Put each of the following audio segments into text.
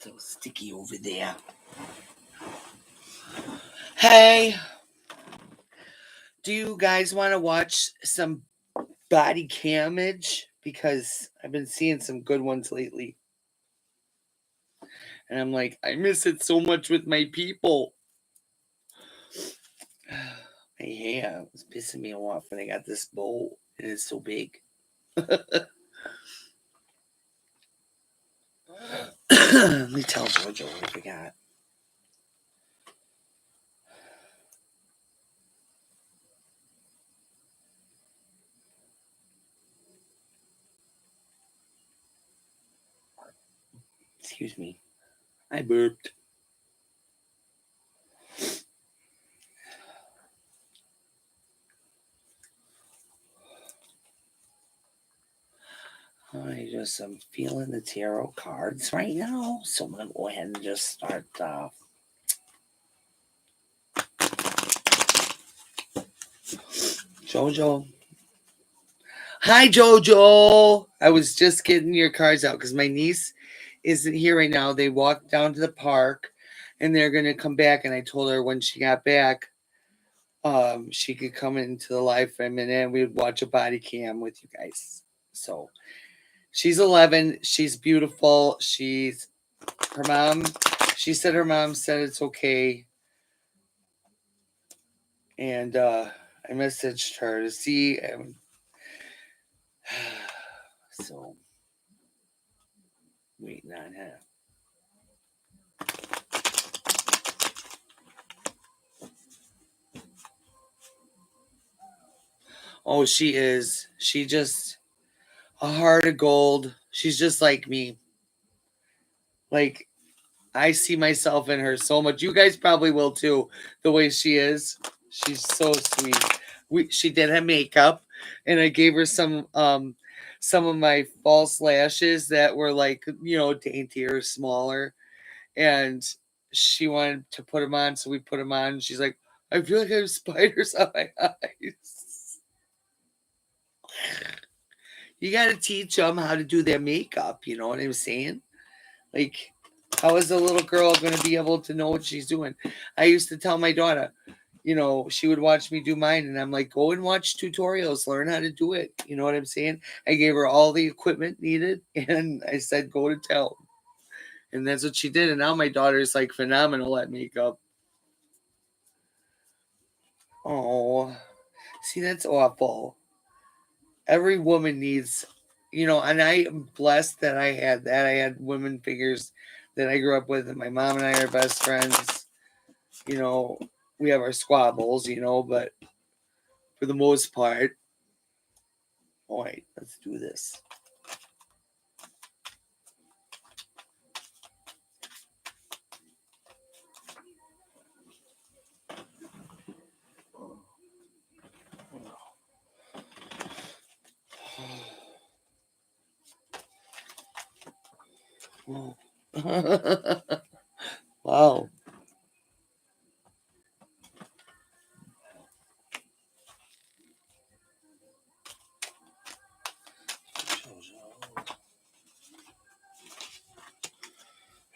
So sticky over there. Hey, do you guys want to watch some body camage? Because I've been seeing some good ones lately. And I'm like, I miss it so much with my people. My hair was pissing me off when I got this bowl. And it's so big. Let me tell Jojo what I forgot. Excuse me. I burped. I'm feeling the tarot cards right now. So I'm going to go ahead and just start. Jojo. Hi, Jojo. I was just getting your cards out because my niece isn't here right now. They walked down to the park and they're going to come back. And I told her when she got back, she could come into the live frame and then we would watch a body cam with you guys. So she's 11. She's beautiful. Her mom. She said her mom said it's okay. And I messaged her to see. So waiting on her. Oh, she is. She just a heart of gold. She's just like me. Like I see myself in her so much. You guys probably will too. The way she is, she's so sweet. She did have makeup, and I gave her some of my false lashes that were like daintier, smaller, and she wanted to put them on, so we put them on. She's like, I feel like I have spiders on my eyes. You got to teach them how to do their makeup. You know what I'm saying? Like, how is a little girl going to be able to know what she's doing? I used to tell my daughter, she would watch me do mine, and I'm like, go and watch tutorials, learn how to do it. You know what I'm saying? I gave her all the equipment needed, and I said, go to town. And that's what she did. And now my daughter's like phenomenal at makeup. Oh, see, that's awful. Every woman needs, and I am blessed that I had that. I had women figures that I grew up with, and my mom and I are best friends. We have our squabbles, but for the most part, all right, let's do this. Wow.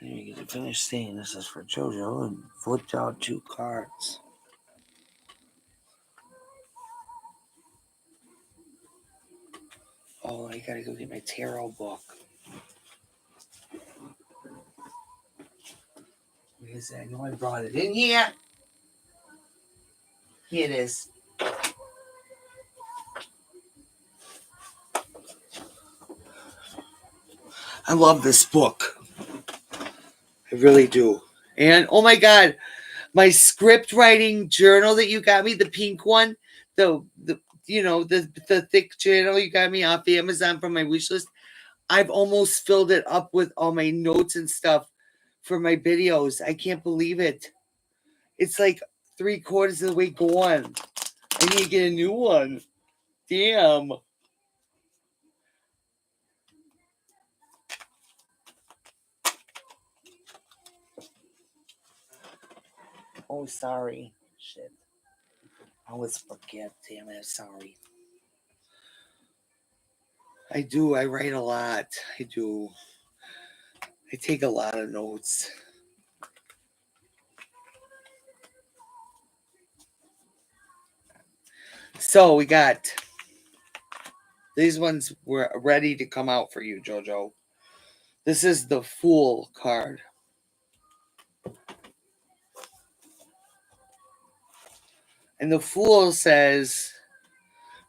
You get to finish saying this is for JoJo and flipped out 2 cards. Oh, I gotta go get my tarot book. Because I know I brought it in here. Here it is. I love this book. I really do. And oh my God, my script writing journal that you got me, the pink one, the thick journal you got me off Amazon from my wish list. I've almost filled it up with all my notes and stuff for my videos. I can't believe it. It's like 3/4 of the way gone. I need to get a new one. Damn. Oh, sorry. Shit. I always forget. Damn it. Sorry. I do. I write a lot. I do. I take a lot of notes. So we got these ones were ready to come out for you, Jojo. This is the Fool card. And the Fool says,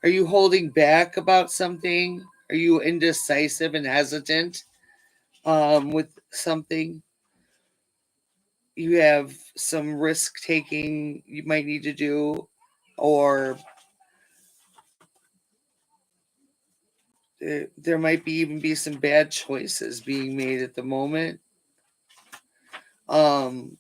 are you holding back about something? Are you indecisive and hesitant with something? You have some risk taking you might need to do, or there might be even be some bad choices being made at the moment. Um,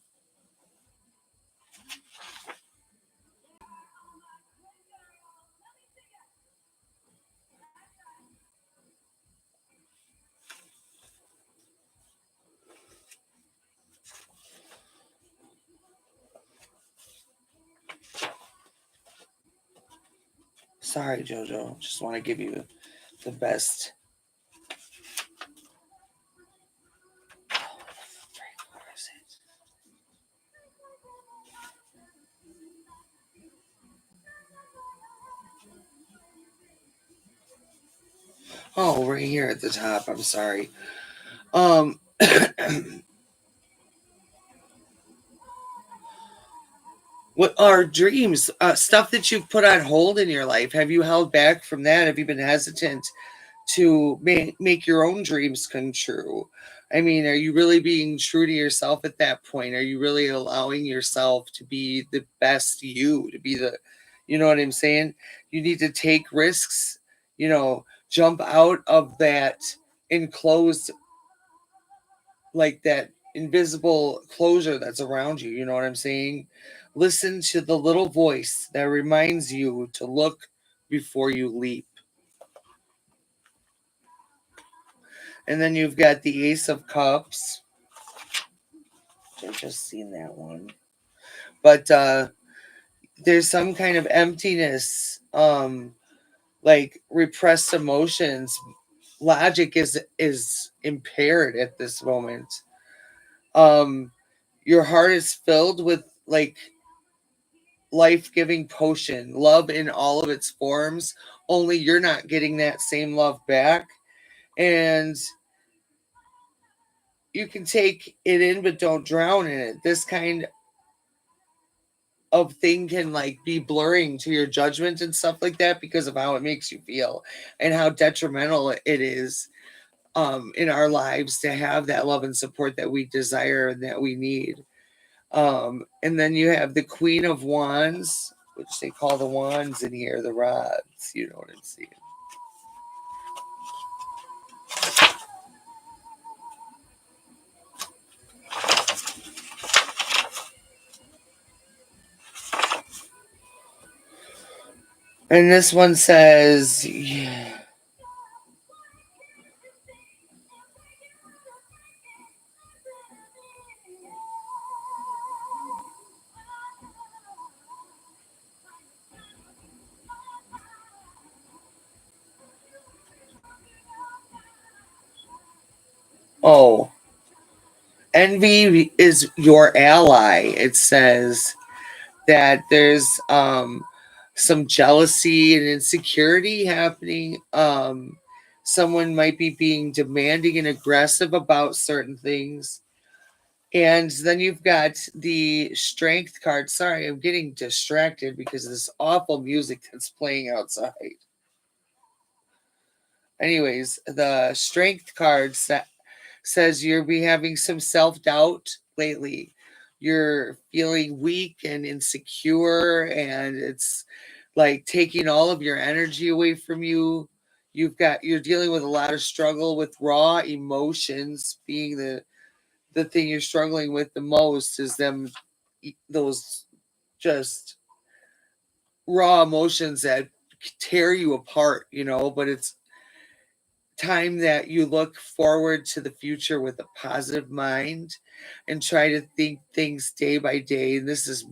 Sorry, Jojo. Just want to give you the best. Where is it? Oh, right here at the top. I'm sorry. Um, what are dreams? Stuff that you've put on hold in your life? Have you held back from that? Have you been hesitant to make your own dreams come true? I mean, are you really being true to yourself at that point? Are you really allowing yourself to be the best you, to be the, you know what I'm saying? You need to take risks, jump out of that enclosed, like that invisible closure that's around you. You know what I'm saying? Listen to the little voice that reminds you to look before you leap. And then you've got the Ace of Cups. I've just seen that one. But there's some kind of emptiness, like repressed emotions. Logic is impaired at this moment. Um, your heart is filled with like life-giving potion, love in all of its forms. Only you're not getting that same love back. And you can take it in, but don't drown in it. This kind of thing can like be blurring to your judgment and stuff like that because of how it makes you feel and how detrimental it is in our lives to have that love and support that we desire and that we need. And then you have the Queen of Wands, which they call the wands in here, the rods. You know what I'm saying? And this one says, yeah. Oh, envy is your ally. It says that there's some jealousy and insecurity happening. Someone might be being demanding and aggressive about certain things. And then you've got the strength card. Sorry, I'm getting distracted because of this awful music that's playing outside. Anyways, the strength card says you'll be having some self doubt lately. You're feeling weak and insecure, and it's like taking all of your energy away from you. You're dealing with a lot of struggle with raw emotions being the thing you're struggling with the most is those just raw emotions that tear you apart, but it's time that you look forward to the future with a positive mind and try to think things day by day. And this is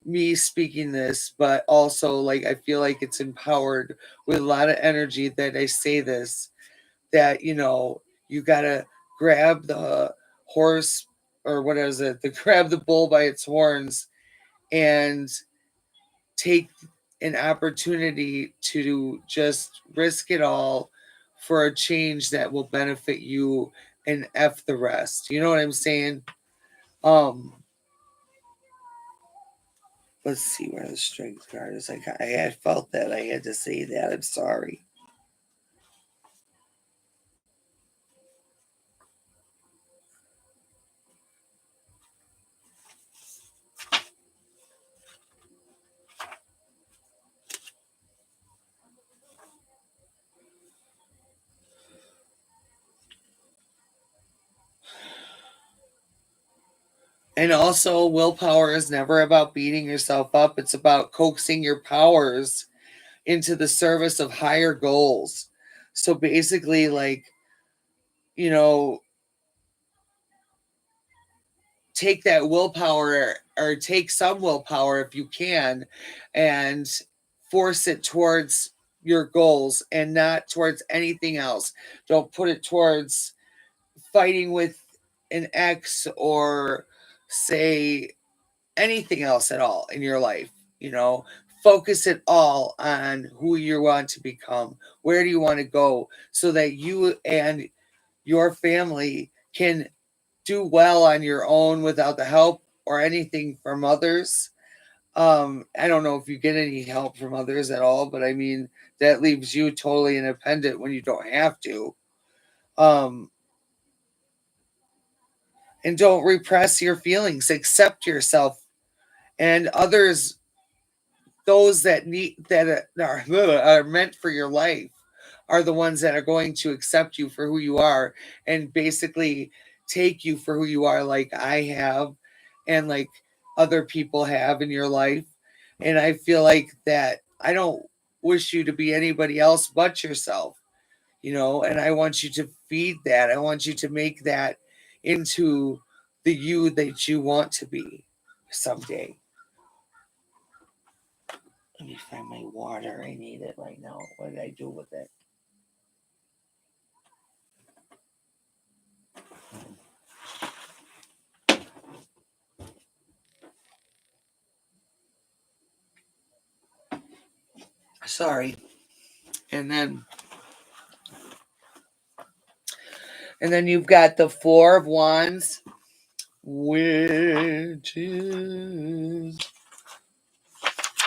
me speaking this, but also like I feel like it's empowered with a lot of energy that I say this, that you gotta grab the horse, or what is it? To grab the bull by its horns and take an opportunity to just risk it all for a change that will benefit you and F the rest. You know what I'm saying? Um, let's see where the strength card is. I had felt that I had to say that. I'm sorry. And also, willpower is never about beating yourself up. It's about coaxing your powers into the service of higher goals. So basically, like, you know, take that willpower, or take some willpower if you can, and force it towards your goals and not towards anything else. Don't put it towards fighting with an ex, or say anything else at all in your life. You know, focus it all on who you want to become. Where do you want to go, so that you and your family can do well on your own without the help or anything from others. I don't know if you get any help from others at all, but I mean, that leaves you totally independent when you don't have to. Um, and don't repress your feelings, accept yourself and others, those that need that are meant for your life, are the ones that are going to accept you for who you are, and basically take you for who you are, like I have, and like other people have in your life. And I feel like that I don't wish you to be anybody else but yourself, you know, and I want you to feed that. I want you to make that into the you that you want to be someday. Let me find my water. I need it right now. What did I do with it? Sorry. And then you've got the Four of Wands, which is,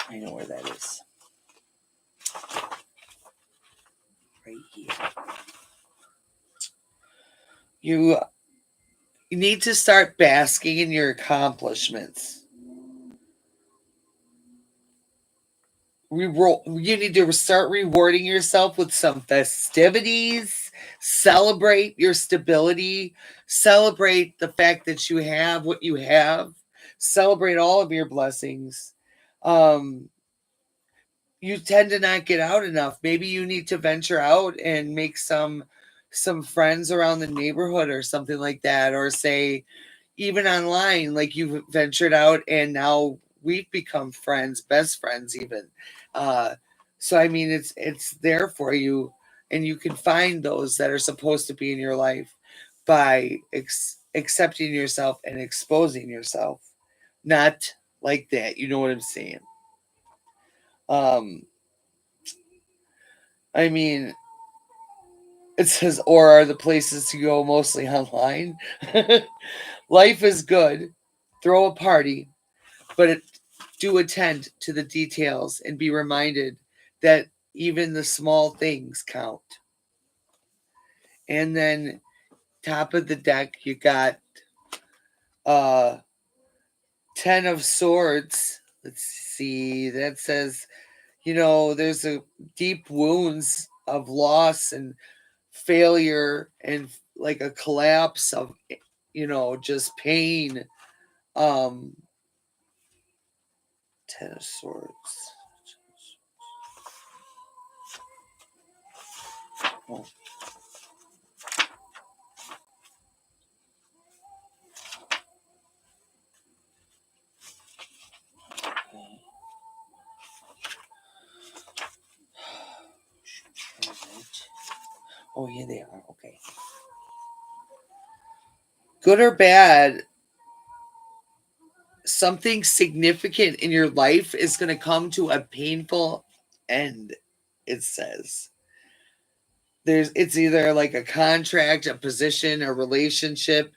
I know where that is. Right here. You need to start basking in your accomplishments. You need to start rewarding yourself with some festivities. Celebrate your stability. Celebrate the fact that you have what you have. Celebrate all of your blessings. Um, you tend to not get out enough. Maybe you need to venture out and make some friends around the neighborhood or something like that, or say even online, like you've ventured out and now we've become friends, best friends even. uh so I mean, it's there for you, and you can find those that are supposed to be in your life by accepting yourself and exposing yourself, not like that, you know what I'm saying? um I mean, it says, or are the places to go mostly online? Life is good, throw a party, but do attend to the details and be reminded that even the small things count. And then top of the deck, you got uh 10 of swords. Let's see. That says, you know, there's a deep wounds of loss and failure, and like a collapse of, you know, just pain. um 10 of swords. Oh, okay. Oh, here they are. Okay. good or bad, something significant in your life is going to come to a painful end, it says. It's either like a contract, a position, a relationship.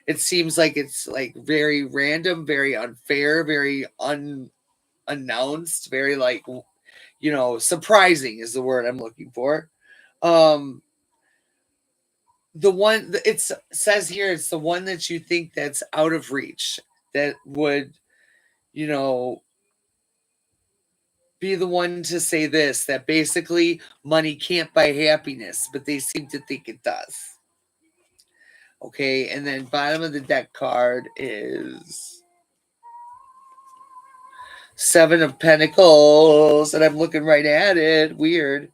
It seems like it's like very random, very unfair, very unannounced, very like, surprising is the word I'm looking for. Um the one it says here, it's the one that you think that's out of reach, that would, you know, be the one to say this, that basically money can't buy happiness, but they seem to think it does. Okay, and then bottom of the deck card is Seven of Pentacles, and I'm looking right at it. Weird.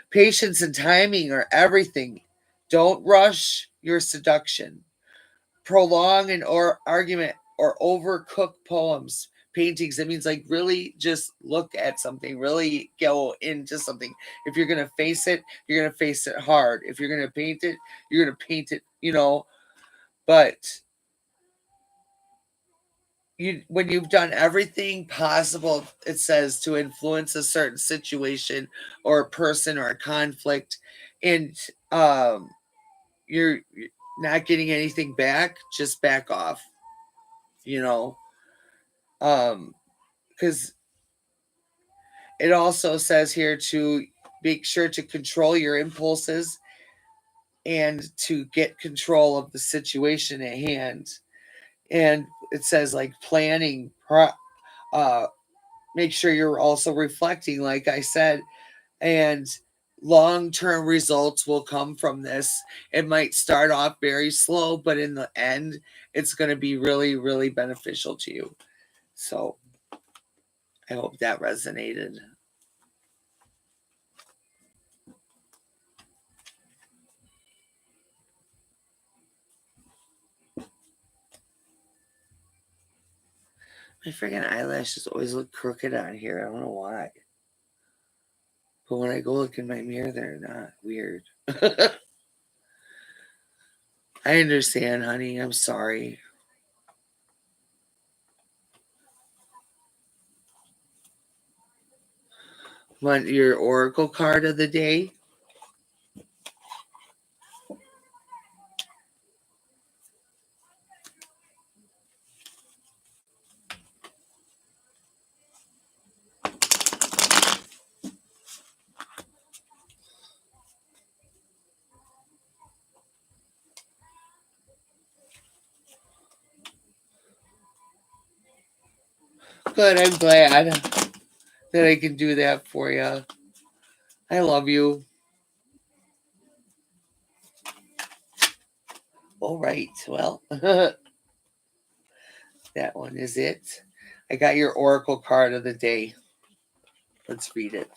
Patience and timing are everything. Don't rush your seduction. Prolong an argument or overcook poems, paintings. That means like really just look at something, really go into something. If you're going to face it, you're going to face it hard. If you're going to paint it, you're going to paint it, but when you've done everything possible, it says, to influence a certain situation or a person or a conflict, and you're not getting anything back, just back off, you know because it also says here to make sure to control your impulses and to get control of the situation at hand. And it says like planning, uh make sure you're also reflecting, like I said, and long-term results will come from this. It might start off very slow, but in the end, it's going to be really, really beneficial to you. So I hope that resonated. My freaking eyelashes always look crooked on here. I don't know why. But when I go look in my mirror, they're not. Weird. I understand, honey. I'm sorry. Want your oracle card of the day? Good. I'm glad that I can do that for you. I love you. All right. Well, that one is it. I got your oracle card of the day. Let's read it.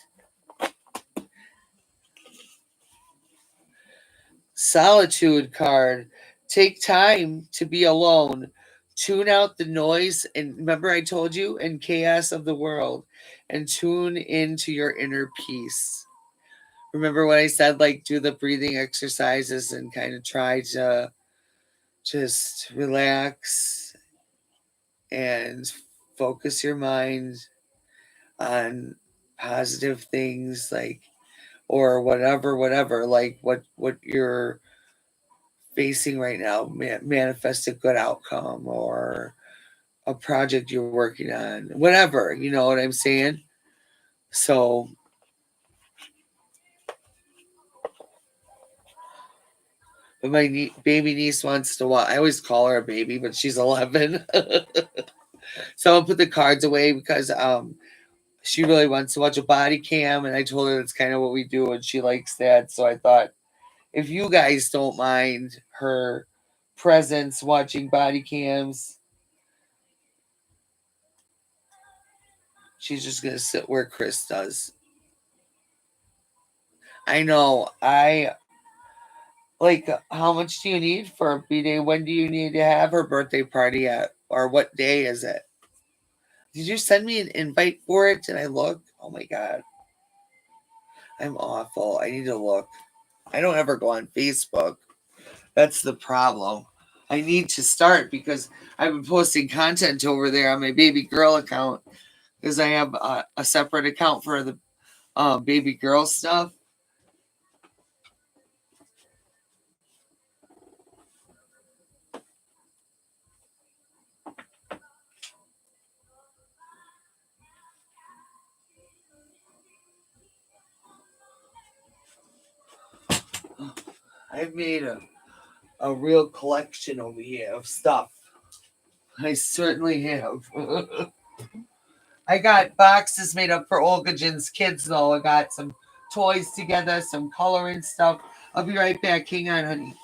Solitude card. Take time to be alone. Tune out the noise, and remember I told you, and chaos of the world, and tune into your inner peace. Remember when I said, like, do the breathing exercises and kind of try to just relax and focus your mind on positive things, like, or whatever, like what you're facing right now, manifest a good outcome, or a project you're working on, whatever, you know what I'm saying? So, but my baby niece wants to watch. I always call her a baby, but she's 11. So I'll put the cards away because she really wants to watch a body cam, and I told her that's kind of what we do, and she likes that. So I thought, if you guys don't mind her presence watching body cams, she's just gonna sit where Chris does. I know. I like, how much do you need for a B day? When do you need to have her birthday party at? Or what day is it? Did you send me an invite for it? Did I look? Oh my god. I'm awful. I need to look. I don't ever go on Facebook. That's the problem. I need to start because I've been posting content over there on my baby girl account because I have a separate account for the baby girl stuff. I've made a real collection over here of stuff. I certainly have. I got boxes made up for Olga Jin's kids, though. I got some toys together, some coloring stuff. I'll be right back. Hang on, honey.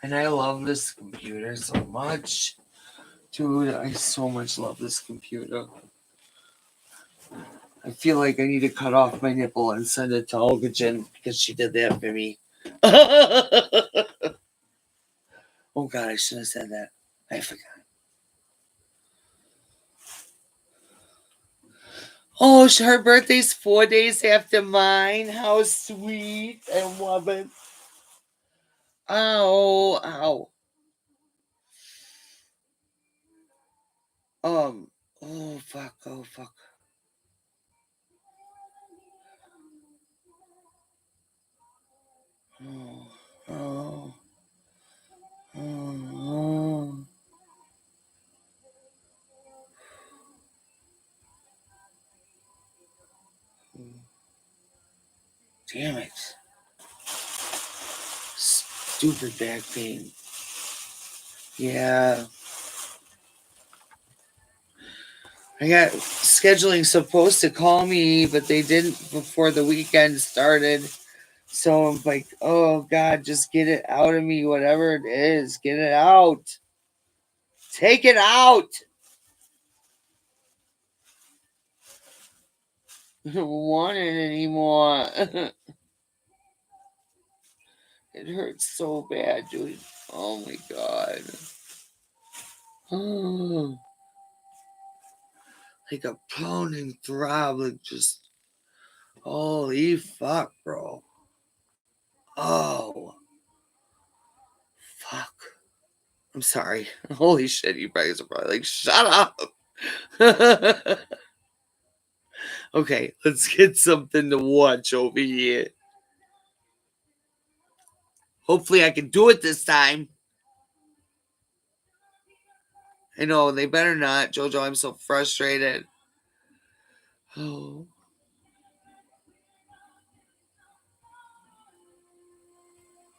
And I love this computer so much. Dude, I so much love this computer. I feel like I need to cut off my nipple and send it to Olga Jin because she did that for me. Oh God, I should have said that. I forgot. Oh, her birthday's 4 days after mine. How sweet. I love it. Ow, ow. Oh, fuck, oh, fuck. Oh, oh, oh, oh. Damn it. Stupid back pain. Yeah. I got scheduling supposed to call me, but they didn't before the weekend started. So I'm like, oh God, just get it out of me, whatever it is. Get it out. Take it out. I don't want it anymore. It hurts so bad, dude. Oh my God. Oh, like a pounding throb, like just holy fuck, bro. Oh, fuck. I'm sorry. Holy shit, you guys are probably like, shut up. Okay, let's get something to watch over here. Hopefully, I can do it this time. I know, they better not. Jojo, I'm so frustrated. Oh.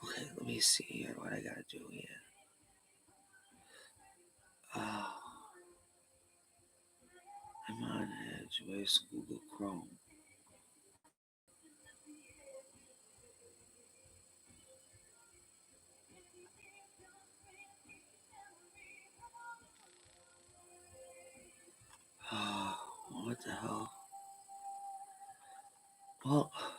Okay, let me see here what I gotta do here. Oh. I'm on Edge. Where's Google Chrome? Oh, what the hell? Well, oh.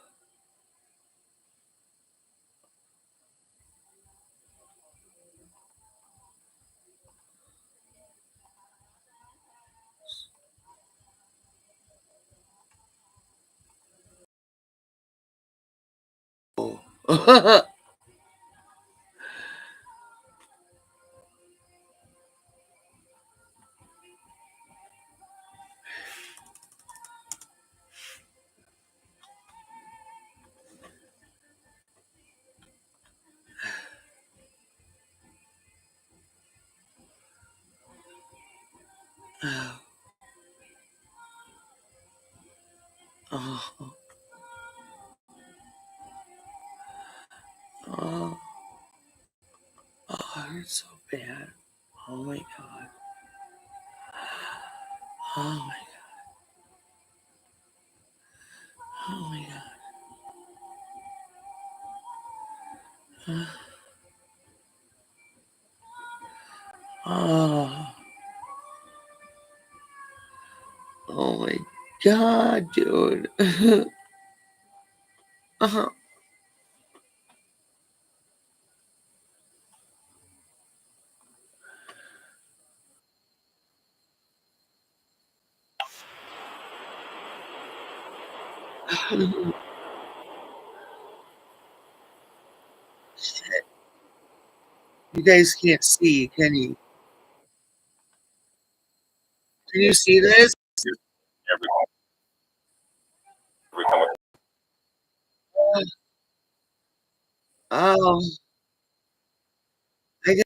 Oh, oh, oh, it hurts so bad. Oh my God. Oh my God. Oh my God. Oh, oh my God, dude. Uh-huh. Shit. You guys can't see, can you? Can you see this? Oh, I got,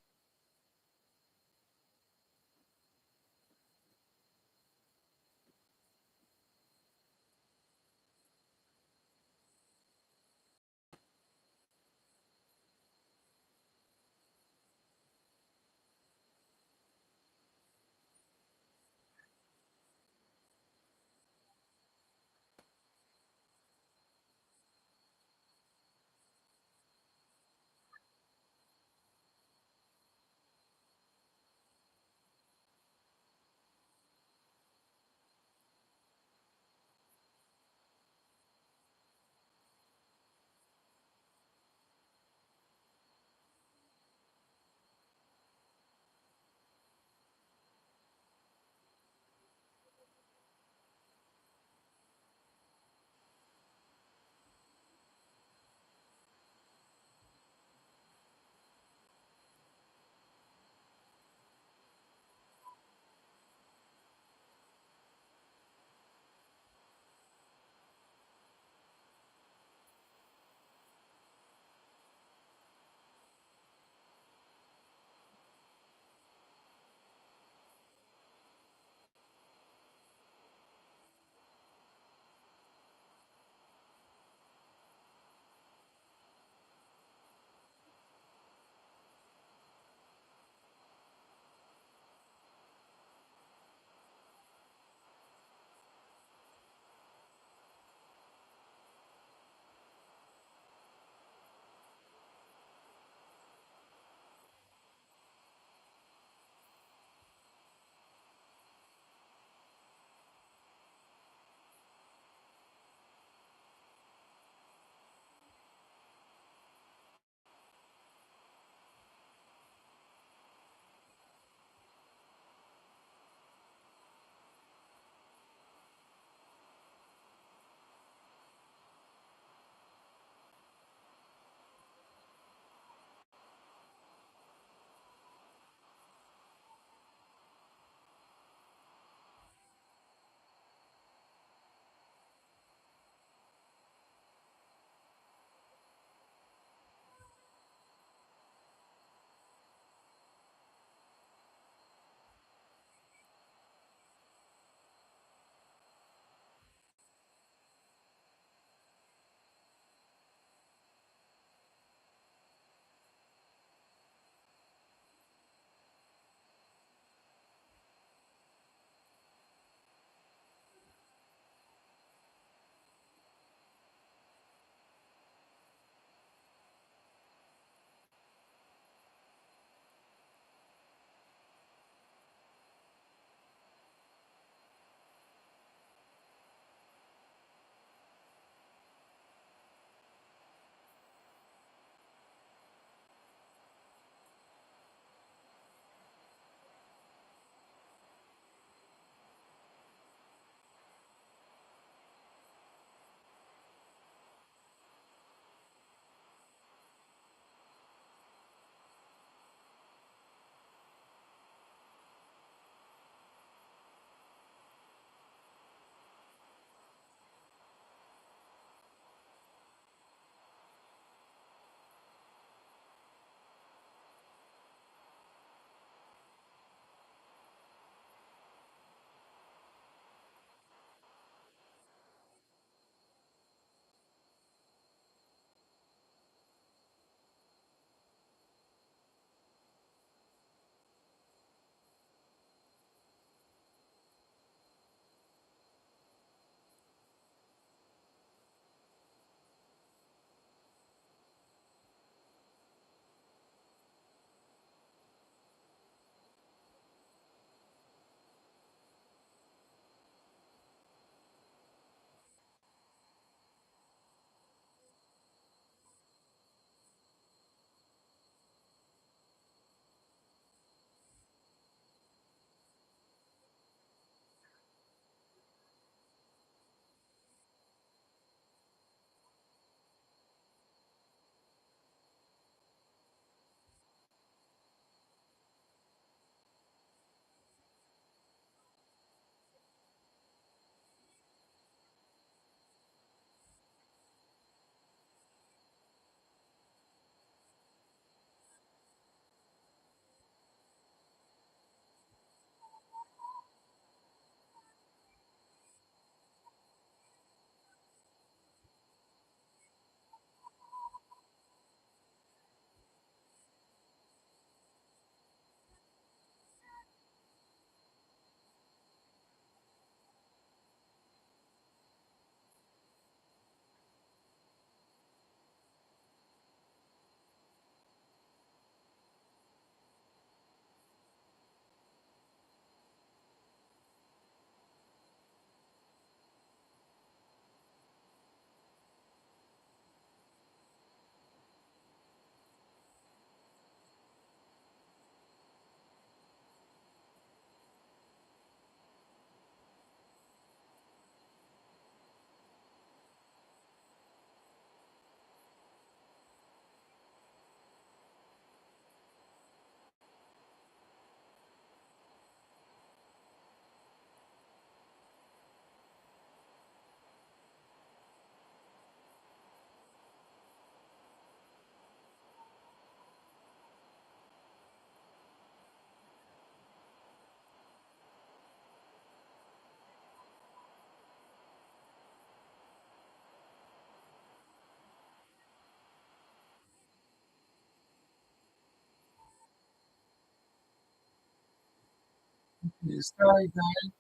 Sorry, guys.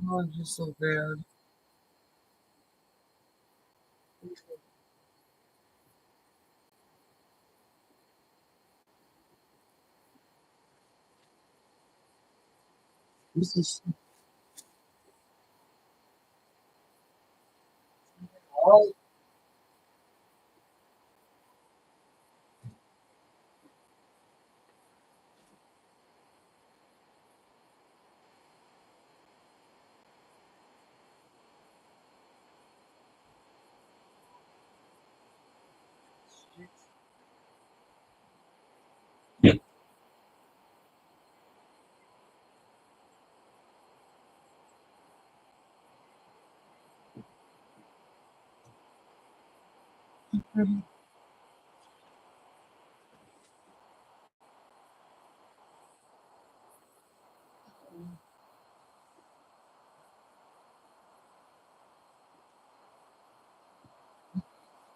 Oh, it's just so bad. This is all.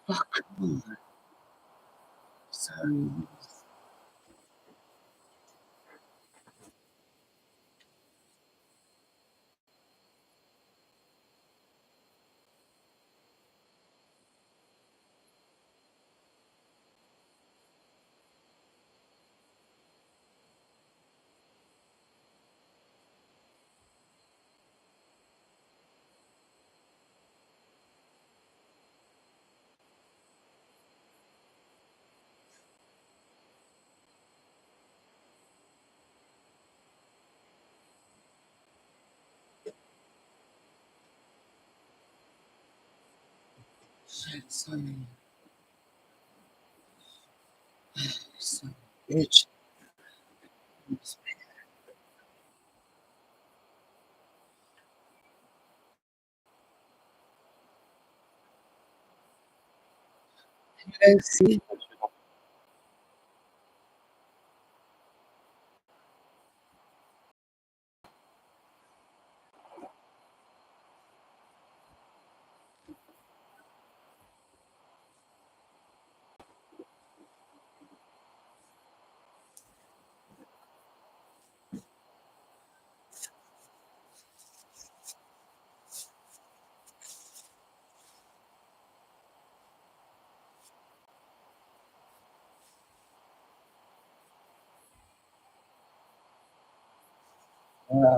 Fuck. Sorry. Shit, sorry. Son of a bitch. You guys see?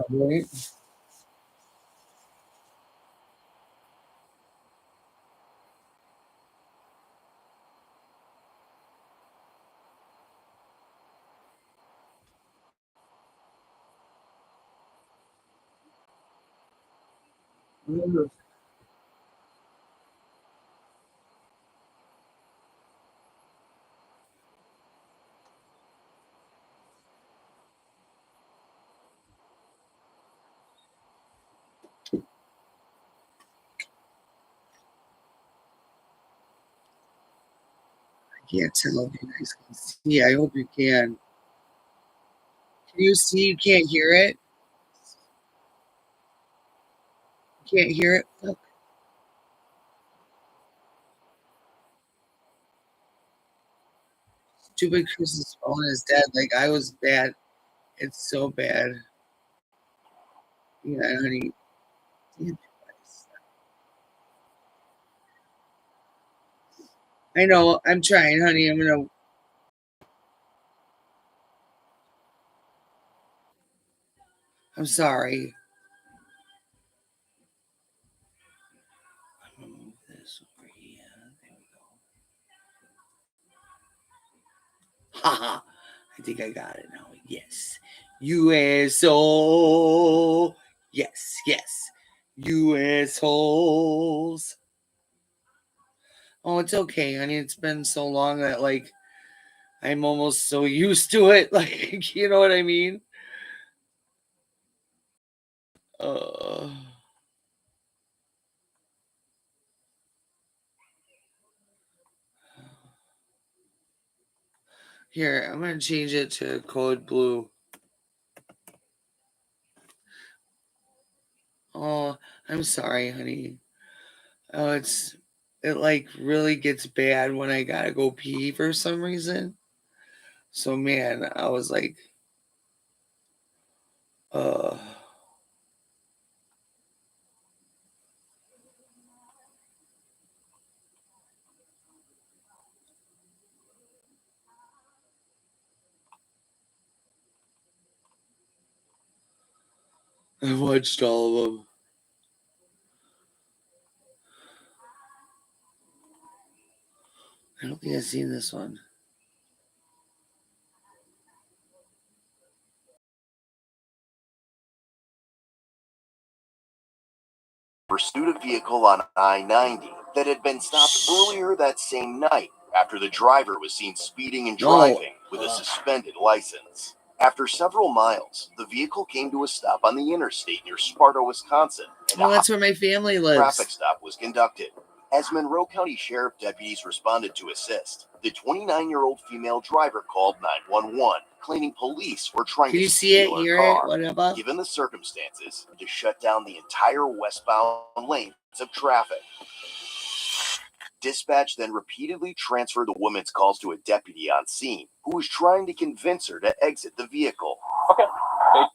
Right? Ugh. I can't tell if you guys can see. I hope you can. Can you see? You can't hear it? You can't hear it? Fuck. Stupid Chris's phone is dead. Like, I was bad. It's so bad. Yeah, honey. Damn it, guys. I know. I'm trying, honey. I'm sorry. I'm gonna move this over here. There we go. Haha. I think I got it now. Yes. USO. Yes, yes. US holes. Oh, it's okay, honey. It's been so long that like I'm almost so used to it. Like, you know what I mean? Uh Here, I'm gonna change it to code blue. Oh, I'm sorry, honey. Oh, it like really gets bad when I gotta go pee for some reason. So man, I was like, I watched all of them. I don't think I've seen this one. Pursued a vehicle on I-90 that had been stopped earlier that same night after the driver was seen speeding and driving with a suspended license. After several miles, the vehicle came to a stop on the interstate near Sparta, Wisconsin. Well, that's where my family lives. A traffic stop was conducted. As Monroe County Sheriff deputies responded to assist, the 29-year-old female driver called 911, claiming police were trying to steal her car. Whatever. Given the circumstances, to shut down the entire westbound lanes of traffic. Dispatch then repeatedly transferred the woman's calls to a deputy on scene, who was trying to convince her to exit the vehicle. Okay. Hey,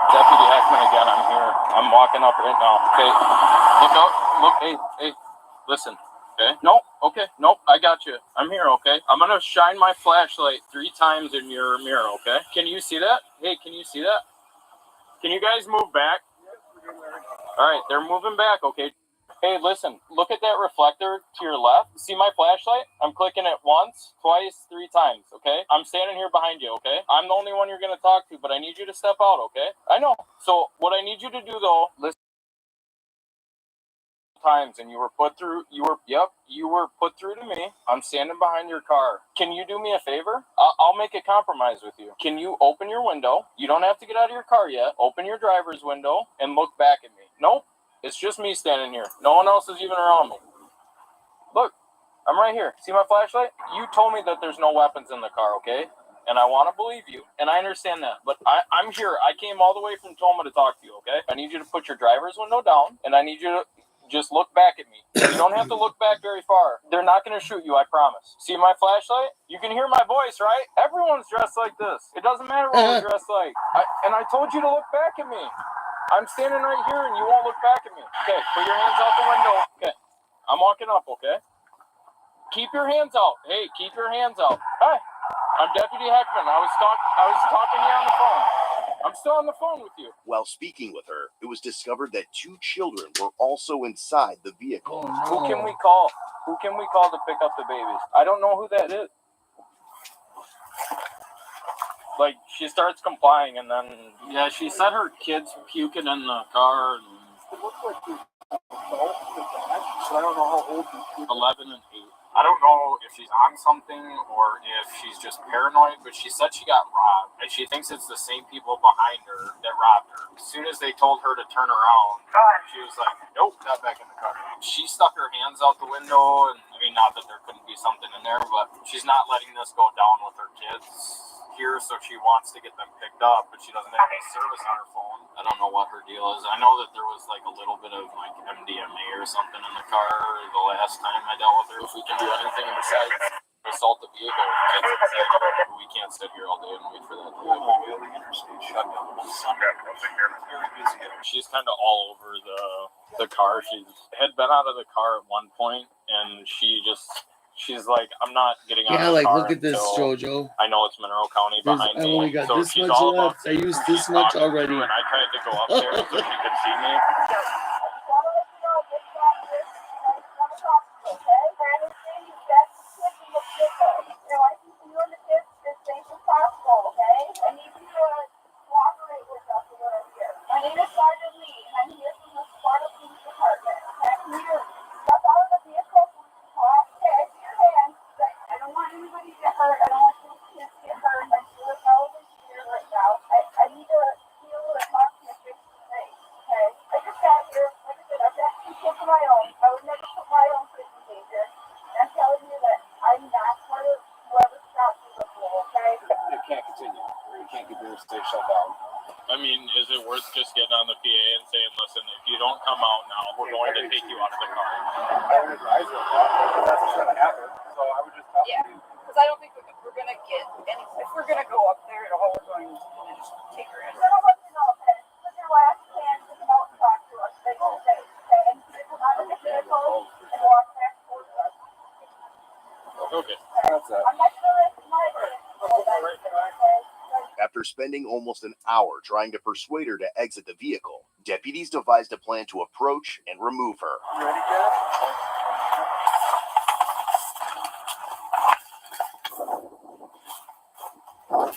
Deputy Heckman again, I'm here. I'm walking up right now. Okay. Look out. Look. Hey. Listen. Okay. No. Okay. Nope. I got you. I'm here. Okay. I'm going to shine my flashlight 3 times in your mirror. Okay. Can you see that? Hey, can you see that? Can you guys move back? All right. They're moving back. Okay. Hey, listen, look at that reflector to your left. See my flashlight? I'm clicking it once, twice, 3 times, okay? I'm standing here behind you, okay? I'm the only one you're going to talk to, but I need you to step out, okay? I know. So what I need you to do, though, listen times, and you were put through to me. I'm standing behind your car. Can you do me a favor? I'll make a compromise with you. Can you open your window? You don't have to get out of your car yet. Open your driver's window and look back at me. Nope. It's just me standing here. No one else is even around me. Look, I'm right here. See my flashlight? You told me that there's no weapons in the car, okay? And I want to believe you. And I understand that. But I'm here. I came all the way from Toma to talk to you, okay? I need you to put your driver's window down, and I need you to just look back at me. You don't have to look back very far. They're not going to shoot you, I promise. See my flashlight? You can hear my voice, right? Everyone's dressed like this. It doesn't matter what we're dressed like. I told you to look back at me. I'm standing right here and you won't look back at me. Okay, put your hands out the window. Okay, I'm walking up, okay? Keep your hands out. Hey, keep your hands out. Hi, I'm Deputy Heckman. I was talking to you on the phone. I'm still on the phone with you. While speaking with her, it was discovered that 2 children were also inside the vehicle. Oh, no. Who can we call? Who can we call to pick up the babies? I don't know who that is. Like, she starts complying, and then, yeah, she said her kid's puking in the car. And it looks like she's adult, so I don't know how old she's. 11 and 8. I don't know if she's on something or if she's just paranoid, but she said she got robbed, and she thinks it's the same people behind her that robbed her. As soon as they told her to turn around, she was like, nope, got back in the car. She stuck her hands out the window, and I mean, not that there couldn't be something in there, but she's not letting this go down with her kids here, so she wants to get them picked up, but she doesn't have any service on her phone. I don't know what her deal is. I know that there was like a little bit of like MDMA or something in the car the last time I dealt with her. If we can do anything besides assault the vehicle, we can't sit here all day and wait for that to happen. The interstate shutdown on Sunday. Very busy. She's kind of all over the car. She had been out of the car at one point, and she's like, I'm not getting out of the car. Yeah, like, look at this, Jojo. I know it's Monroe County behind me. I only got so this much left. I used this much already. And I tried to go up there so she could see me. I mean, is it worth just getting on the PA and saying, listen, if you don't come out now, we're going to take you out of the car? I would advise you that. That's what's going to happen. So I would just tell you. Because I don't think we're going to get any. If we're going to go up there, all we're going to just take her in. Okay. After spending almost an hour trying to persuade her to exit the vehicle, deputies devised a plan to approach and remove her. You ready, Jeff?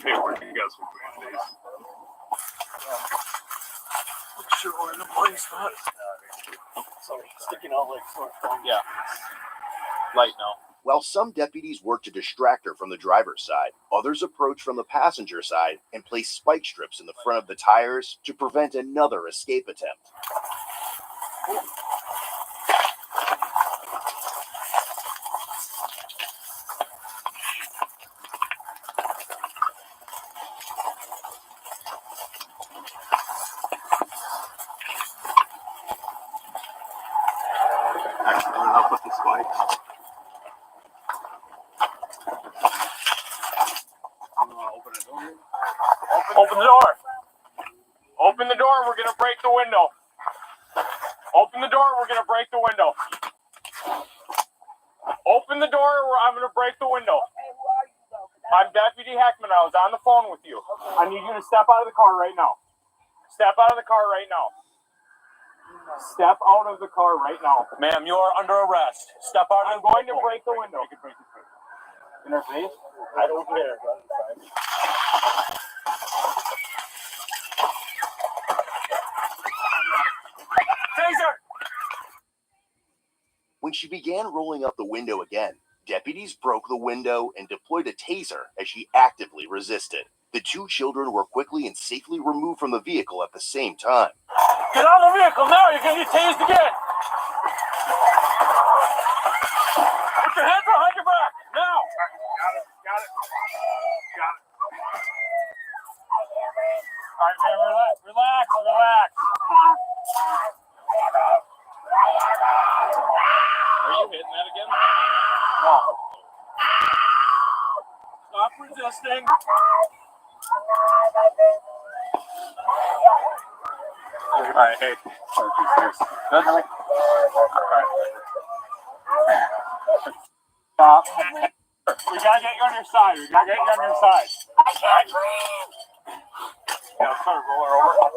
Hey, where you got some Band-Aids? Sure, we're in the place, but sorry, sticking out like sore thumb. Yeah. Light now. While some deputies worked to distract her from the driver's side, others approached from the passenger side and placed spike strips in the front of the tires to prevent another escape attempt. Accident up with the spikes. Open the door. Open the door. Open the door. We're gonna break the window. Open the door. We're gonna break the window. Open the door. I'm gonna break the window. I'm Deputy Heckman. I was on the phone with you. I need you to step out of the car right now. Step out of the car right now. Step out of the car right now. Ma'am, you are under arrest. Step out of the window. I'm going to break the window. In her face? I don't care. Taser! When she began rolling up the window again, deputies broke the window and deployed a taser as she actively resisted. The two children were quickly and safely removed from the vehicle at the same time. Get out of the vehicle now! You're gonna get tased again! Put your hands behind your back! Now! Got it. Alright, man, relax. Are you hitting that again? No. Stop resisting. Alright, hey. Good. Stop. We gotta get you on your side. Alright? Yeah, sorry, roll her over.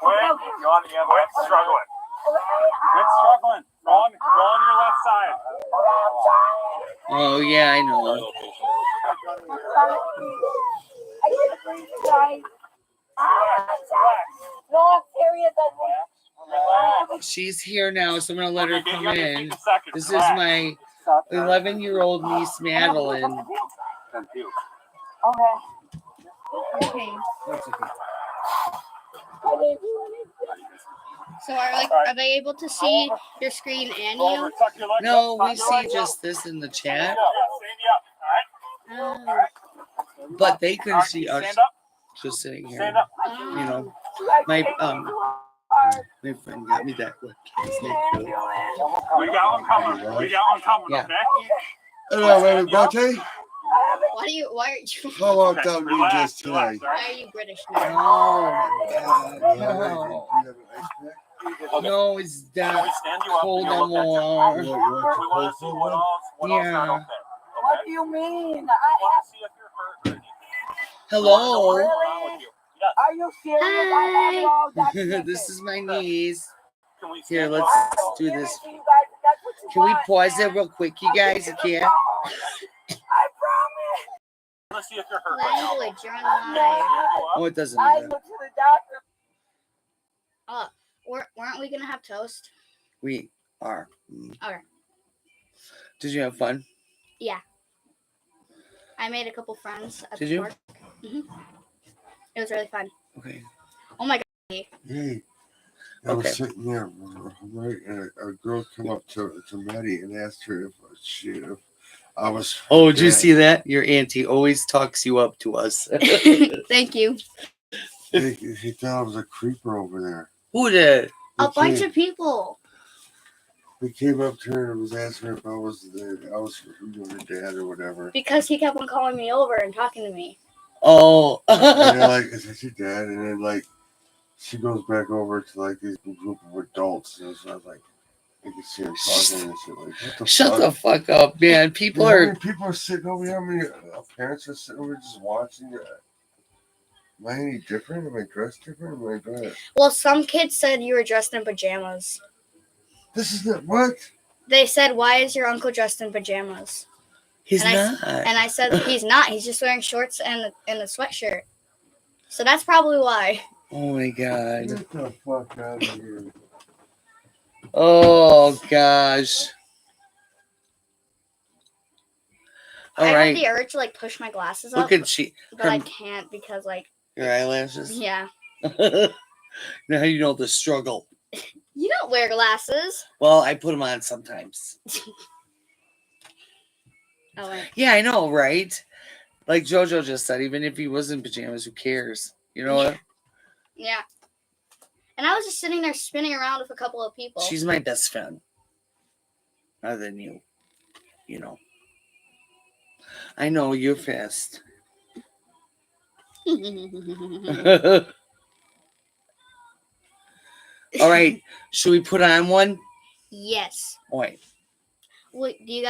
Wait, you want to get quit struggling. Quit struggling. Roll on your left side. Oh yeah, I know. She's here now, so I'm gonna let her come in. This is my 11-year-old niece, Madeline. Okay. That's okay. So are they able to see your screen and you? No, we see just this in the chat, but they can see us just sitting here. You know, my friend got me that one. We got one coming. Yeah. Okay? Hello, everybody. Why are you How about that we just today? why are you British now? Oh, no, it's that cold no more. We want to see what else not okay. What do you mean? We want to see if you're hurt or anything. Hello. Really? Are you serious? I have it all documented. This is my niece. Can we Here, stand let's up? do this. You guys, that's what you Can we want. pause it real quick, you guys? You can't. I promise. Let's see if you're hurt right now. Language, you're on live. Oh, it doesn't I matter. went to the doctor. Weren't we gonna have toast? We are. Okay. Did you have fun? I made a couple friends at Did the you? park. It was really fun. Okay. Oh my god. Hey, I Okay. was sitting there, right, and a girl came up to Maddie and asked her if I was. Oh, did you see that? Your auntie always talks you up to us. Thank you. He thought I was a creeper over there. Who did? A bunch of people. He came up to her and was asking her if I was her dad or whatever. Because he kept on calling me over and talking to me. Oh. And they're like, "Is that your dad?" And then she goes back over to this group of adults, and so I was like, You can see her talking and shit like, what the Shut fuck? the fuck up, man. People How are. many people are sitting over here? How many parents are sitting over just watching it? Am I any different? Am I dressed different? Am I good? Well, some kids said you were dressed in pajamas. This is not what? They said, "Why is your uncle dressed in pajamas?" He's and not. I said, "He's not. He's just wearing shorts and a sweatshirt." So that's probably why. Get Oh my god. the fuck out of here. Oh gosh. All I right. have the urge to like push my glasses up, Look at she. but I can't because like Your eyelashes. yeah. Now you know the struggle. You don't wear glasses. Well, I put them on sometimes. Oh, wait. Yeah, I know, right? Like JoJo just said, even if he was in pajamas, who cares? You know what? Yeah. And I was just sitting there spinning around with a couple of people. She's my best friend. Other than you. You know. I know, you're fast. All right. Should we put on one? Yes. Oh, wait. Wait, do you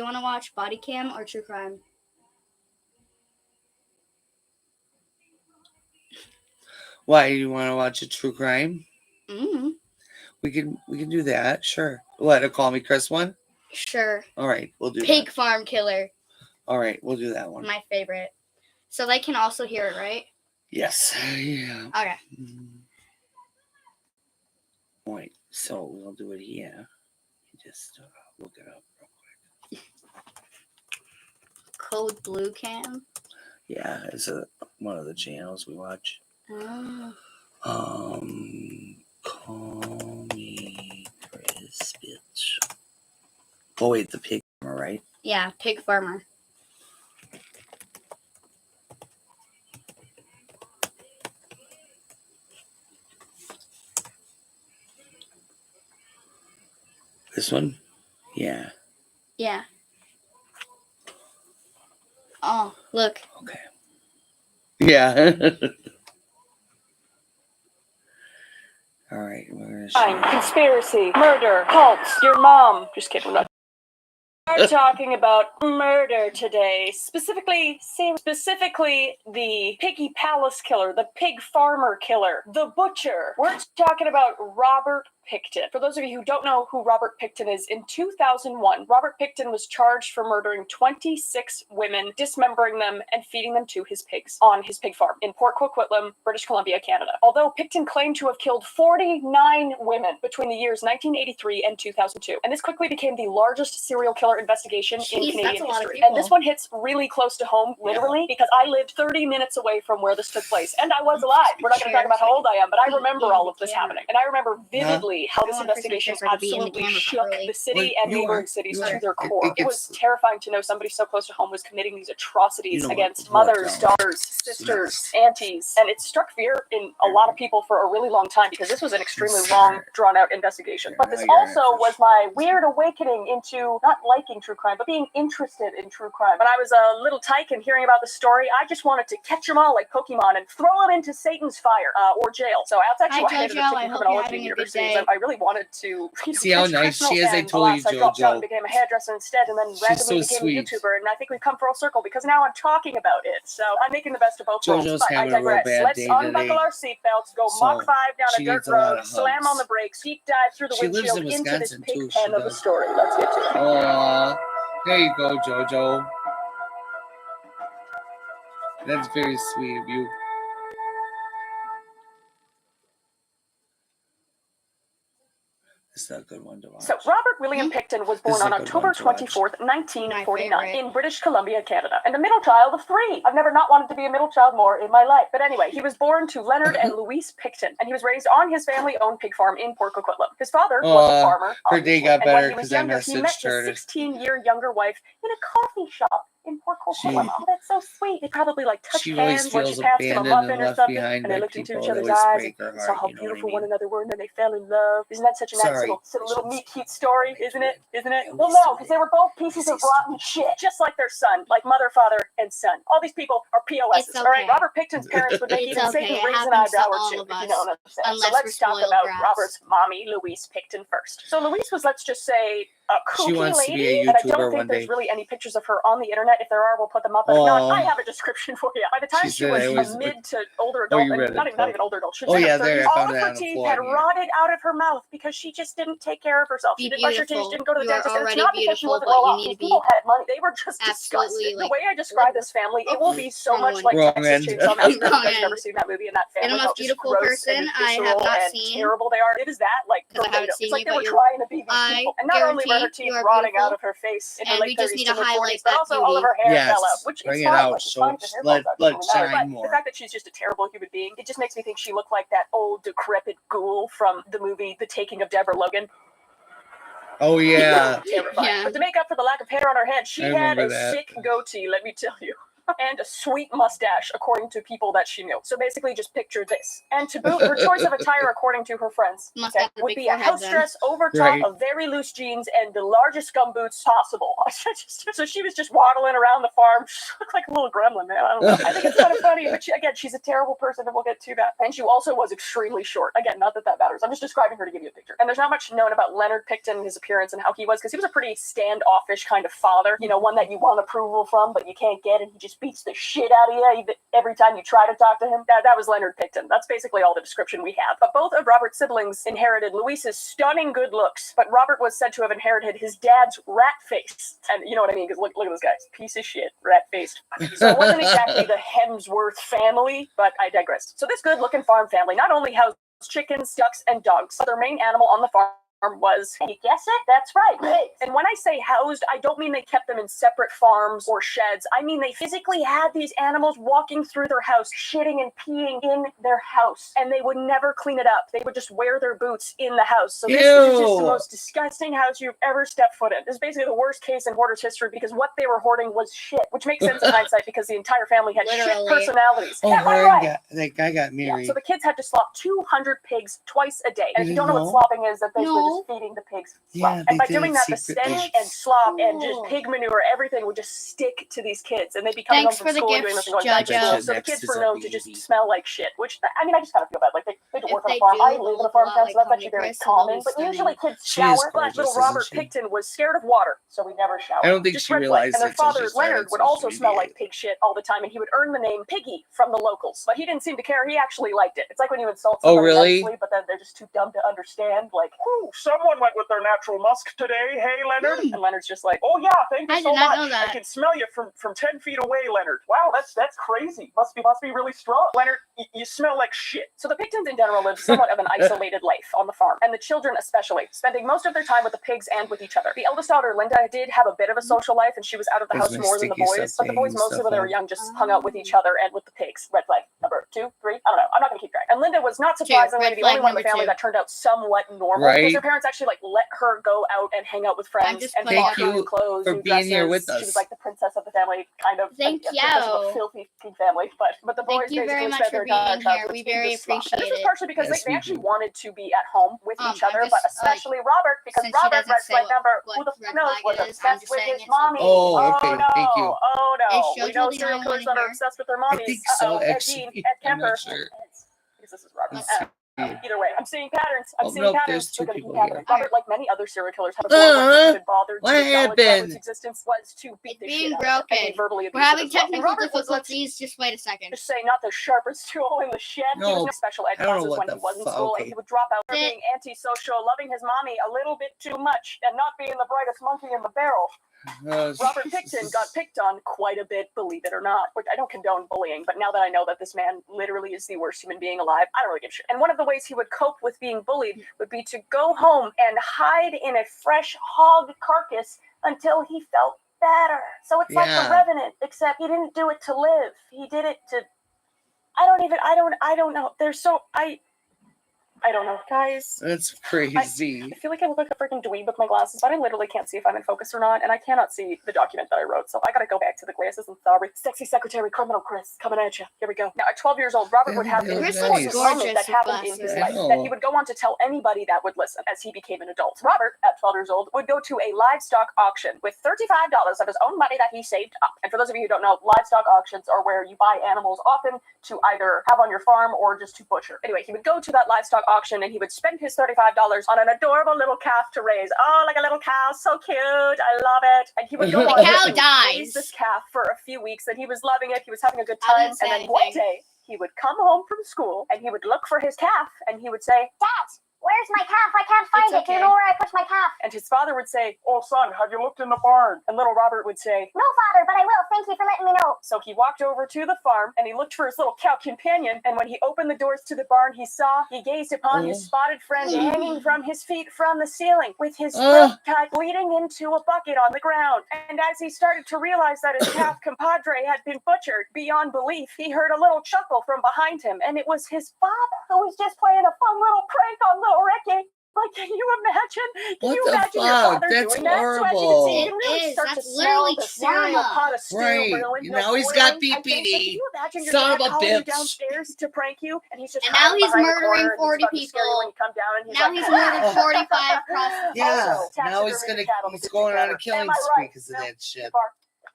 want to watch Body Cam or True Crime? Why, you want to watch a true crime? Mm-hmm. We can do that. Sure. What, a Call Me Chris one? Sure. All right, we'll do Pig that. Farm Killer. All right, we'll do that one. My favorite. So they can also hear it, right? Yes. Yeah. Okay. Wait, so we'll do it here. Just look it up real quick. Code Blue Cam. Yeah, it's one of the channels we watch. Oh. Call Me Chris, bitch. Oh wait, the pig farmer, right? Yeah, Pig Farmer. This one? Yeah. Yeah. Oh, look. Okay. Yeah. All right, we're gonna show. Conspiracy, murder, cults, your mom. Just kidding, we're not. We're talking about murder today, specifically the Piggy Palace killer, the pig farmer killer, the butcher. We're talking about Robert Pickton. For those of you who don't know who Robert Pickton is, in 2001, Robert Pickton was charged for murdering 26 women, dismembering them, and feeding them to his pigs on his pig farm in Port Coquitlam, British Columbia, Canada. Although Pickton claimed to have killed 49 women between the years 1983 and 2002, and this quickly became the largest serial killer investigation in Canadian history. And this one hits really close to home, literally, because I lived 30 minutes away from where this took place, and I was alive. We're not going to talk about how old I am, but I remember all of this happening, and I remember vividly how this investigation absolutely shook the city and neighboring cities to their core. It was terrifying to know somebody so close to home was committing these atrocities against mothers, daughters, sisters, aunties, and it struck fear in a lot of people for a really long time because this was an extremely long, drawn-out investigation. But this also was my weird awakening into not liking true crime, but being interested in true crime. When I was a little tyke and hearing about the story, I just wanted to catch them all like Pokemon and throw them into Satan's fire or jail. So that's actually why I ended up taking criminology university. I really wanted to see how nice she is. I told you, I dropped out and JoJo. became a hairdresser instead, and then randomly became a YouTuber. And I think we've come full circle because now I'm talking about it. So I'm making the best of both worlds. JoJo's But I having a real digress. bad Let's day unbuckle today. our seatbelts, go So, Mach 5 down a she dirt needs a lot road, of slam hugs. on the brakes, deep dive through the She lives windshield in into this Wisconsin, pig too. She pen of a does. story. Let's get to it. Aw, there you go, JoJo. That's very sweet of you. It's not a good one to watch. So, Robert William Pickton was born on October 24th, 1949, in British Columbia, Canada, and a middle child of 3. I've never not wanted to be a middle child more in my life. But anyway, he was born to Leonard and Louise Pickton, and he was raised on his family-owned pig farm in Port Coquitlam. His father was a farmer. Her day got and when better he was because I younger, he met messaged her. his 16-year younger wife in a coffee shop. in poor cold She- sweat. Oh, that's so sweet. They probably like touched She always hands when she feels passed him a abandoned muffin and or left something, behind and they by looked into people each that other's always eyes break her and saw heart. how You know what I beautiful mean? one another were, and then they fell in love. Isn't that such a nice Sorry. little meet cute story? Isn't it? Isn't it? I Well, always no, because they were both pieces of rotten shit, just like their son, like mother, father, and son. All these people are POSs. It's All right, okay. Robert Picton's parents would make It's even okay. Satan It raise an happens to eyebrow or all two, of if you us, don't understand. So unless we're let's talk spoiled about brats. Robert's mommy, Louise Picton, first. So Louise was, let's just say, a She kooky wants to be lady, a and I YouTuber don't one think there's day. really any pictures of her on the internet. If there are, we'll put them up. But if not, Aw. I have a description for you. By the time She she said was I a always mid look- to older Oh, adult, you and read it, not even though. older adult, she Oh, was in yeah, her there, 30s. I All found of it her on the teeth floor had in here. rotted out of her mouth because she just didn't take care of herself. She Be didn't brush her teeth, beautiful. she didn't go to the You are dentist. And it's already not because she beautiful, wasn't but well you off. need These to be people had money. They were just absolutely, disgusted. like, The way I describe this family, it will be so wrong much one. like Wrong Texas end. Chainsaw Massacre. If you Wrong guys have never end. seen that movie and that family, And the how most just beautiful gross person and I have visceral not and seen, terrible they are. It is that, like, because I haven't verbatim. seen It's like you, they but were you're, trying to be these I people. And not only were her guarantee teeth you are rotting out beautiful, of her face in her and late we just 30s need to to mid highlight 40s, but that also all of beauty. her hair Yes, fell out, which bring it's it fine. out Like, it's so fine if your hair let falls out. let It doesn't really matter. shine But more. the fact that she's just a terrible human being, it just makes me think she looked like that old decrepit ghoul from the movie The Taking of Deborah Logan. Oh yeah. Terrifying. Yeah. But to make up for the lack of hair on her head, she I had remember a that. sick goatee, let me tell you. And a sweet mustache, according to people that she knew. So basically, just picture this. And to boot, her choice of attire, according to her friends, Must have a would big be a forehead house then. dress over top Right. of very loose jeans and the largest gumboots possible. So she was just waddling around the farm. She looked like a little gremlin, man. I don't know. I think it's kind of funny, but again, she's a terrible person, and we'll get to that. And she also was extremely short. Again, not that that matters. I'm just describing her to give you a picture. And there's not much known about Leonard Picton, his appearance, and how he was, because he was a pretty standoffish kind of father. You know, one that you want approval from, but you can't get, and he just beats the shit out of you every time you try to talk to him. That was Leonard Picton. That's basically all the description we have. But both of Robert's siblings inherited Louise's stunning good looks, but Robert was said to have inherited his dad's rat face. And you know what I mean, because look at this guy. Piece of shit, rat-faced. So it wasn't exactly the Hemsworth family, but I digress. So this good-looking farm family not only housed chickens, ducks, and dogs, but their main animal on the farm was, you guess it? That's right, pigs. And when I say housed, I don't mean they kept them in separate farms or sheds. I mean they physically had these animals walking through their house, shitting and peeing in their house, and they would never clean it up. They would just wear their boots in the house. So this is just the Ew. most disgusting house you've ever stepped foot in. This is basically the worst case in hoarders history because what they were hoarding was shit, which makes sense in hindsight because the entire family had shit Literally. personalities. Oh, Yeah, her right. and that guy got Yeah, married. so the kids had to slop 200 pigs twice a day. And if You you don't know what know? slopping is, that basically No. just feeding the pigs slop. Yeah, And by they did doing it that, the secretly. stench and slop and just pig manure, everything would just stick to these kids. And they'd be coming Thanks home from for the school and doing gifts, this and going back to Jojo. school. So the Next kids is were a known to just baby. smell like shit, which, I mean, I just kind of feel bad. Like, they had to If work on they a farm. do, I live in they'll a farm look town, like so that's actually very Congress, and common. they'll be But usually stunning. kids She is shower. But gorgeous, little isn't Robert she? Picton was scared of water, so we never showered. I don't think Just she red flag. realized And their it till she father, started Leonard, would social also smell media. like pig shit all the time, and he would earn the name Piggy from the locals. But he didn't seem to care. He actually liked it. It's like when you insult Oh, somebody really? nicely, but then they're just too dumb to understand. Like, ooh, someone went with their natural musk today. Hey, Leonard. And Leonard's just like, oh yeah, thank you I so did not much. know that. I can smell you from 10 feet away, Leonard. Wow, that's crazy. Must be really strong. Leonard, you smell like shit. So the Pictons in general lived somewhat of an isolated life on the farm, and the children especially, spending most of their time with the pigs and with each other. The eldest daughter, Linda, did have a bit of a social life, and she was out of the That's house my more than the sticky boys. stuff But the boys, hanging mostly stuff when they were up. young, just hung out with each other and with the pigs. Red flag number 2, 3. I don't know. I'm not going to keep track. And Linda was not surprisingly red the only flag one in the number family 2. that turned out somewhat normal. Right. Because her parents actually let her go out and hang out with friends just and putting bought her her on new clothes, for new being here dresses. with She was us. like the princess of the family, kind of. Thank a princess of a you. filthy family. But the boys Thank you very basically much spent for their entire being here. childhoods We in very this slum. And this appreciate was it. partially because Yes, they we actually do. wanted to be at home with each I'm other, just, but especially Robert, because since he Robert, doesn't red say flag number, what who the red knows, flag was is, I'm obsessed just with saying his it so mommy. people Oh, know. okay. no. Thank you. Oh no. Is We Jojo know the serial only killers one that are here? obsessed with their I mommies. think so, Ed actually. Gein, Ed I'm Kemper. not sure. Because this is Robert. Let's see. Either way, I'm seeing patterns. I'm Oh, seeing nope, patterns. there's two They're gonna keep people here. happening. Robert, like many other serial killers, had a goal when he even bothered to What acknowledge happened? Robert's existence was to beat It's the being shit out of him and broken. be verbally We're abusive having as well. And technical Robert was, let's difficulties. Just wait a second. just say, not the sharpest tool in the shed. He was No, no special ed I don't know classes what when the he was in fuck. school, Okay. and he would drop out for Sit. being antisocial, loving his mommy a little bit too much, and not being the brightest monkey in the barrel. Robert Picton got picked on quite a bit, believe it or not, which I don't condone bullying, but now that I know that this man literally is the worst human being alive, I don't really give a shit. And one of the ways he would cope with being bullied would be to go home and hide in a fresh hog carcass until he felt better. So it's like Yeah. The Revenant, except he didn't do it to live. He did it to... I don't know. There's so... I don't know. Guys, That's crazy. I feel like I look like a freaking dweeb with my glasses, but I literally can't see if I'm in focus or not, and I cannot see the document that I wrote, so I gotta go back to the glasses and sorry. Sexy secretary criminal Chris, coming at you. Here we go. Now, at 12 years old, Robert would have Yeah, an Chris important looks moment gorgeous that happened with in his glasses. life I that know. he would go on to tell anybody that would listen as he became an adult. Robert, at 12 years old, would go to a livestock auction with $35 of his own money that he saved up. And for those of you who don't know, livestock auctions are where you buy animals often to either have on your farm or just to butcher. Anyway, he would go to that livestock auction and he would spend his $35 on an adorable little calf to raise. Oh, like a little cow, so cute. I love it. And he would go The on cow to dies. raise this calf for a few weeks and he was loving it. He was having a good I time. didn't say And then one anything. day he would come home from school and he would look for his calf and he would say, Dad, where's my calf? I can't find It's it. Do you okay. know where I put my calf? and his father would say, oh son, have you looked in the barn? And little Robert would say, No, Father, but I will. Thank you for letting me know. so he walked over to the farm and he looked for his little cow companion. And when he opened the doors to the barn, he gazed upon his spotted friend hanging from his feet from the ceiling with his throat cut, bleeding into a bucket on the ground. And as he started to realize that his calf compadre had been butchered beyond belief, he heard a little chuckle from behind him. And it was his father who was just playing a fun little prank on little Ricky. Like, can you imagine? Can What you the imagine your fuck? father That's doing that? So as you can see, horrible. you can really It is. start to That's smell literally the cereal trauma. pot of stew Right. brewing. Now he's got boiling. I think, BPD. Can you imagine your Son dad of a calling you bitch. downstairs to prank you, and he's just And now hiding he's behind the murdering corner, and 40 he's about to scare you when people. you come down, and he's Now like, he's murdered 45 prostitutes. Yeah. Also, Now he's taxidermy cattle he's to going on a together. killing Am I spree right? because of No. that shit.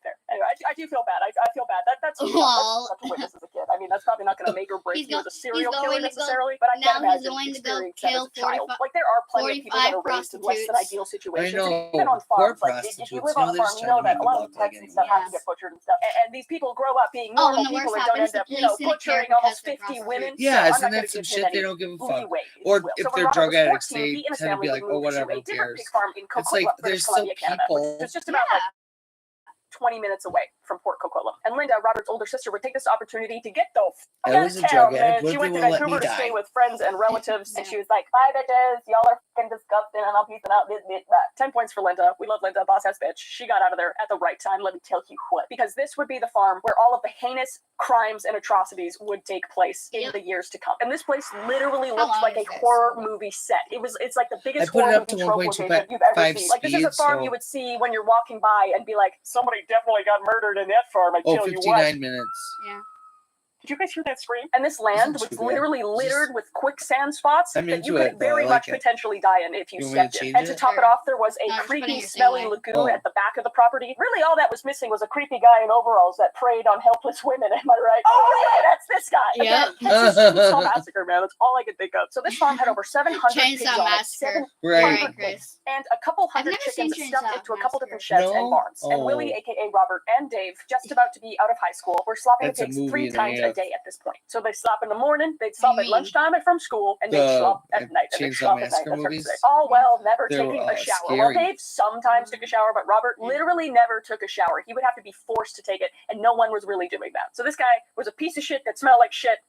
There. Anyway, I do feel bad. I feel bad. That's Well. tough to witness as a kid. I mean, that's probably not going to make or break He's you go- as a serial he's killer going to go- necessarily, but I now can't he's imagine going to go experiencing that as a kill child. Like, there are plenty of people that are 45 raised in less than prostitutes. ideal situations. I know. And even on Poor farms, like, if you live prostitutes. on a They're farm, just you know trying to that a make lot a of buck like pets and stuff have to anyone get butchered and stuff. And these people grow up being Oh, normal and the people worst and don't happens, end up, the police didn't care butchering because almost they're 50 prostitutes. women. Yes, so I'm and not gonna that's some give him shit they any don't give a fuck. leeway, if Or you will. if So when they're Robert drug was addicts, 14, they he and his tend to family be would like, oh, move whatever, to a who different cares? pig farm in It's Coquitlam, like, British there's still Columbia, Canada, which people. is just about like Yeah. 20 minutes away from Port Coquitlam. And Linda, Robert's older sister, would take this opportunity to get the I out was of a town, drug man. addict. She What went they to won't let me Vancouver to stay die. with friends and relatives, and Yeah. she was like, bye, bitches. Y'all are fucking disgusting, and I'm peacing out this bitch. 10 points for Linda. We love Linda, boss ass bitch. She got out of there at the right time, let me tell you what. Because this would be the farm where all of the heinous crimes and atrocities would take place in Yep. the years to come. And this place literally How looked long like a is this? horror movie set. It's like the biggest I put it horror up to movie trope 1.25 location you've ever seen. Like, this is a speed, farm so- you would see when you're walking by and be like, somebody definitely got murdered in that farm, I Oh, tell you what. 59 minutes. Yeah. Did you guys hear that scream? And this land Isn't was too bad. literally littered with quicksand spots I'm that you into could it, though. very I like much it. potentially die in if you You want me to stepped in. change And to it? top it Sure. off, there was a No, I'm just putting creepy, it the same smelly way. lagoon Oh. at the back of the property. Really, all that was missing was a creepy guy in overalls that preyed on helpless women. Am I right? Oh, yeah, that's this guy. Yep. Again, that's just Chainsaw Massacre, man. That's all I could think of. So this farm had over 700 pigs Chainsaw on it, Massacre. 700 Right. pigs, and a couple hundred never chickens seen stuffed Chainsaw into a couple different Massacre. sheds and No? barns. And Oh. Willie, aka Robert, and Dave, just about to be out of high school, were slopping That's the a pigs movie 3 and a times a half. day at this point. So they slop in the morning, they'd slop do at you mean? lunchtime and from school, and they'd The slop at night. And they'd Chainsaw slop at night. Massacre That's what movies? they say. All well, never They were, taking a shower. scary. Well, Dave sometimes took a shower, but Robert literally never took a shower. He would have to be forced to take it, and no one was really doing that. So this guy was a piece of shit that smelled like shit.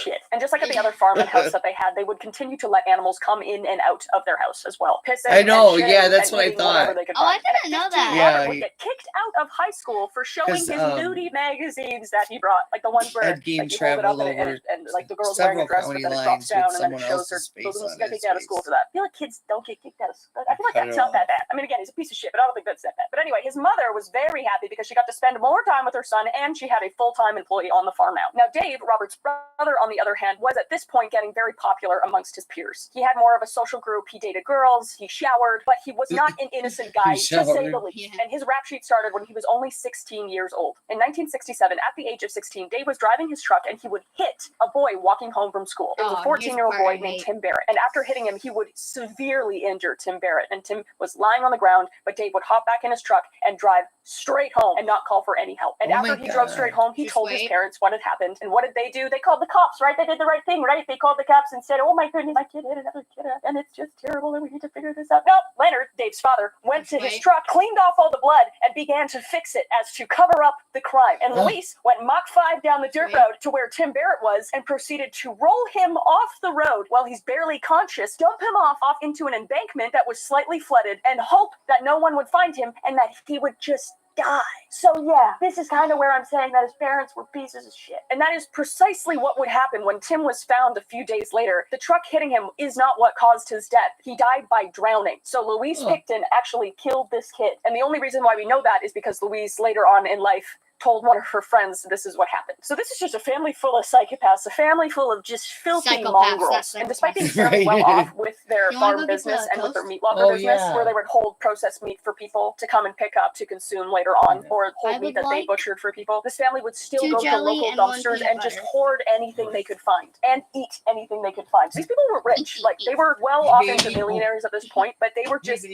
Shit. And just like at the other farm and house that they had, they would continue to let animals come in and out of their house as well. Pissing I know, and shitting yeah, that's and what I eating whatever thought. they could Oh, I find. And didn't know at 15, that. Yeah, Robert would he- get kicked out of high school for showing 'Cause, his nudie magazines that he brought, like the ones where Ed Gein like, you hold it up traveled and, over and like the girl's wearing a several dress, but county then it drops lines down with and then it someone shows her else's face boobs. on Got his kicked out of school face. for that. I feel like kids don't get kicked out of school. I feel like Cut that it sounds off. that bad. I mean, again, he's a piece of shit, but I don't think that's that bad. But anyway, his mother was very happy because she got to spend more time with her son, and she had a full-time employee on the farm now. Now, Dave, Robert's brother, on the other hand, was at this point getting very popular amongst his peers. He had more of a social group. He dated girls. He showered, but he was not an innocent guy, to say the showered. least. Yeah. And his rap sheet started when he was only 16 years old. In 1967, at the age of 16, Dave was driving his truck, and he would hit a boy walking home from school. It was Oh, a here's 14-year-old the part boy I named hate. Tim Barrett. And after hitting him, he would severely injure Tim Barrett. And Tim was lying on the ground, but Dave would hop back in his truck and drive straight home and not call for any help. And Oh after my he drove God. straight home, he Just told his wait. parents what had happened. And what did they do? They called the cops, right? They did the right thing, right? They called the cops and said, oh my goodness, my kid hit another kid, and it's just terrible, and we need to figure this out. No, Leonard, Dave's father, went to his Wait. truck, cleaned off all the blood, and began to fix it as to cover up the crime. And Luis went Mach 5 down the dirt Wait. road to where Tim Barrett was and proceeded to roll him off the road while he's barely conscious, dump him off into an embankment that was slightly flooded, and hope that no one would find him and that he would just die. So yeah, this is kind of where I'm saying that his parents were pieces of shit. And that is precisely what would happen when Tim was found a few days later. The truck hitting him is not what caused his death. He died by drowning. So Louise Picton actually killed this kid. And the only reason why we know that is because Louise later on in life told one of her friends this is what happened. So this is just a family full of psychopaths, a family full of just filthy mongrels. And despite being fairly well off with their farm business and with their meat locker business, where they would hold processed meat for people to come and pick up to consume later on, or hold meat that they butchered for people, this family would still go to local dumpsters and just hoard anything they could find and eat anything they could find. So these people were rich. Like, they were well off into millionaires at this point, but they were just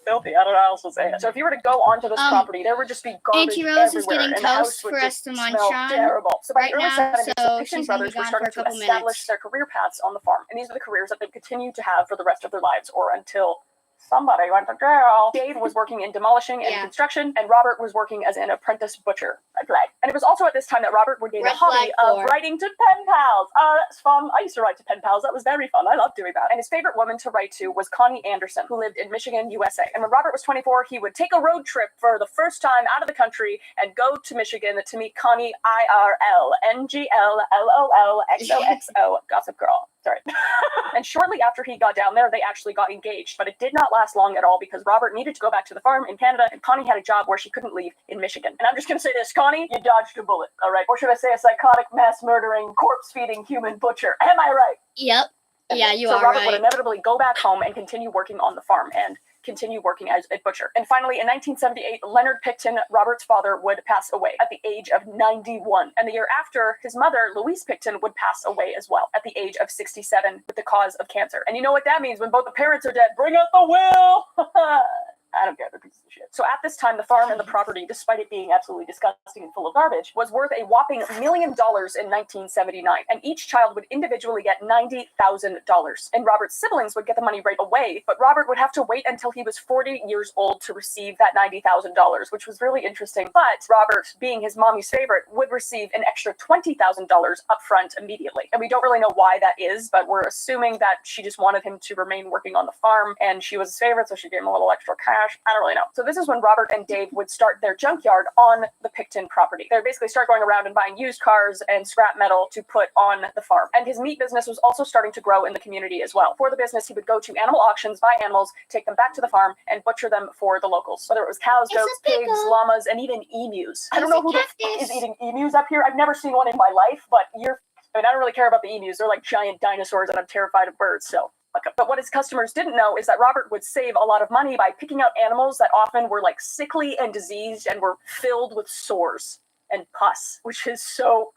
filthy. I don't know how else to say it. So if you were to go onto this property, there would just be garbage Auntie Rose is everywhere, getting and the house toast would for just us to munch smell on terrible. So by right the early now, 70s, the so Picton she's gonna be brothers were gone starting for a to couple establish minutes. their career paths on the farm, and these are the careers that they continued to have for the rest of their lives, or until somebody went to jail. Dave was working in demolishing and construction, and Robert was working as an apprentice butcher. Red flag. And it was also at this time that Robert would gain the hobby of writing to pen pals. That's fun. I used to write to pen pals. That was very fun. I loved doing that. And his favorite woman to write to was Connie Anderson, who lived in Michigan, USA. And when Robert was 24, he would take a road trip for the first time out of the country and go to Michigan to meet Connie IRL, NGLLOLXOXO, Gossip Girl. Sorry. And shortly after he got down there, they actually got engaged, but it did not last long at all because Robert needed to go back to the farm in Canada, and Connie had a job where she couldn't leave in Michigan. And I'm just going to say this, Connie, you dodged a bullet, all right? Or should I say a psychotic, mass-murdering, corpse-feeding human butcher? Am I right? Yep. Yeah, you so are Robert right. would inevitably go back home and continue working on the farm and continue working as a butcher. And finally, in 1978, Leonard Picton, Robert's father, would pass away at the age of 91. And the year after, his mother, Louise Picton, would pass away as well at the age of 67 with the cause of cancer. And you know what that means when both the parents are dead? Bring out the will! I don't care, they're pieces of shit. So at this time, the farm and the property, despite it being absolutely disgusting and full of garbage, was worth a whopping $1 million in 1979. And each child would individually get $90,000. And Robert's siblings would get the money right away, but Robert would have to wait until he was 40 years old to receive that $90,000, which was really interesting. But Robert, being his mommy's favorite, would receive an extra $20,000 upfront immediately. And we don't really know why that is, but we're assuming that she just wanted him to remain working on the farm, and she was his favorite, so she gave him a little extra cash. I don't really know. So this is when Robert and Dave would start their junkyard on the Picton property. They would basically start going around and buying used cars and scrap metal to put on the farm. And his meat business was also starting to grow in the community as well. For the business, he would go to animal auctions, buy animals, take them back to the farm, and butcher them for the locals. Whether it was cows, goats, pigs, llamas, and even emus. I don't know who the fuck is eating emus up here. I've never seen one in my life, but I don't really care about the emus. They're like giant dinosaurs, and I'm terrified of birds, so. But what his customers didn't know is that Robert would save a lot of money by picking out animals that often were like sickly and diseased and were filled with sores and pus, which is so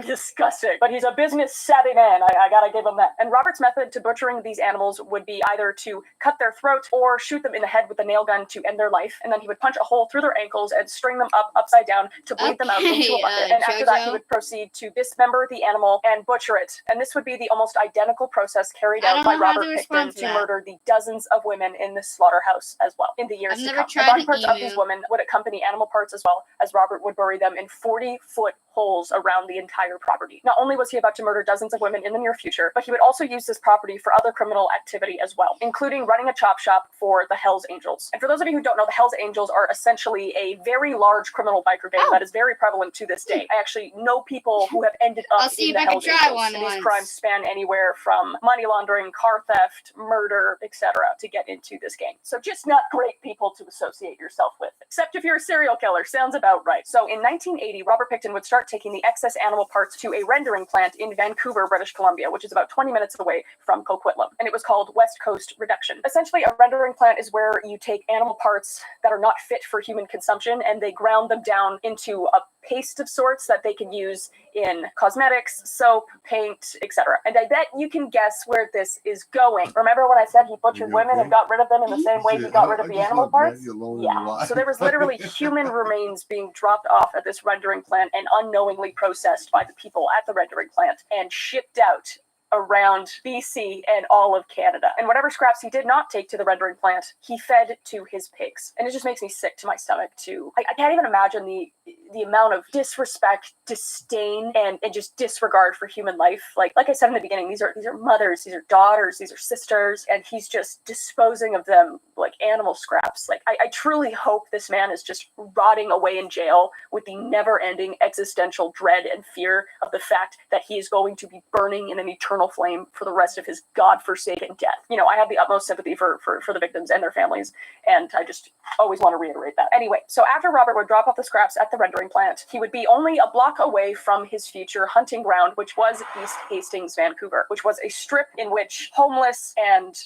disgusting. But he's a business savvy man. I gotta give him that. And Robert's method to butchering these animals would be either to cut their throat or shoot them in the head with a nail gun to end their life. And then he would punch a hole through their ankles and string them up upside down to bleed them out into a bucket. And after that, he would proceed to dismember the animal and butcher it. And this would be the almost identical process carried out by Robert Picton to murder the dozens of women in this slaughterhouse as well in the years to come. The body parts of these women would accompany animal parts as well, as Robert would bury them in 40-foot holes around the entire property. Not only was he about to murder dozens of women in the near future, but he would also use this property for other criminal activity as well, including running a chop shop for the Hells Angels. And for those of you who don't know, the Hells Angels are essentially a very large criminal biker gang that is very prevalent to this day. I actually know people who have ended up in the Hells Angels. And these crimes span anywhere from money laundering, car theft, murder, etc. to get into this gang. So just not great people to associate yourself with, except if you're a serial killer. Sounds about right. So in 1980, Robert Picton would start taking the excess animal parts to a rendering plant in Vancouver, British Columbia, which is about 20 minutes away from Coquitlam. And it was called West Coast Reduction. Essentially, a rendering plant is where you take animal parts that are not fit for human consumption and they ground them down into a paste of sorts that they can use in cosmetics, soap, paint, etc. And I bet you can guess where this is going. Remember when I said he butchered women and got rid of them in the same way he got rid of the animal parts? Yeah. So there was literally human remains being dropped off at this rendering plant and unknowingly processed by the people at the rendering plant and shipped out around BC and all of Canada. And whatever scraps he did not take to the rendering plant, he fed to his pigs. And it just makes me sick to my stomach too. I can't even imagine the the amount of disrespect, disdain, and just disregard for human life. Like I said in the beginning, these are mothers, these are daughters, these are sisters, and he's just disposing of them like animal scraps. Like I truly hope this man is just rotting away in jail with the never-ending existential dread and fear of the fact that he is going to be burning in an eternal flame for the rest of his godforsaken death. You know, I have the utmost sympathy for the victims and their families, and I just always want to reiterate that. Anyway, so after Robert would drop off the scraps at the rendering plant, he would be only a block away from his future hunting ground, which was East Hastings, Vancouver, which was a strip in which homeless and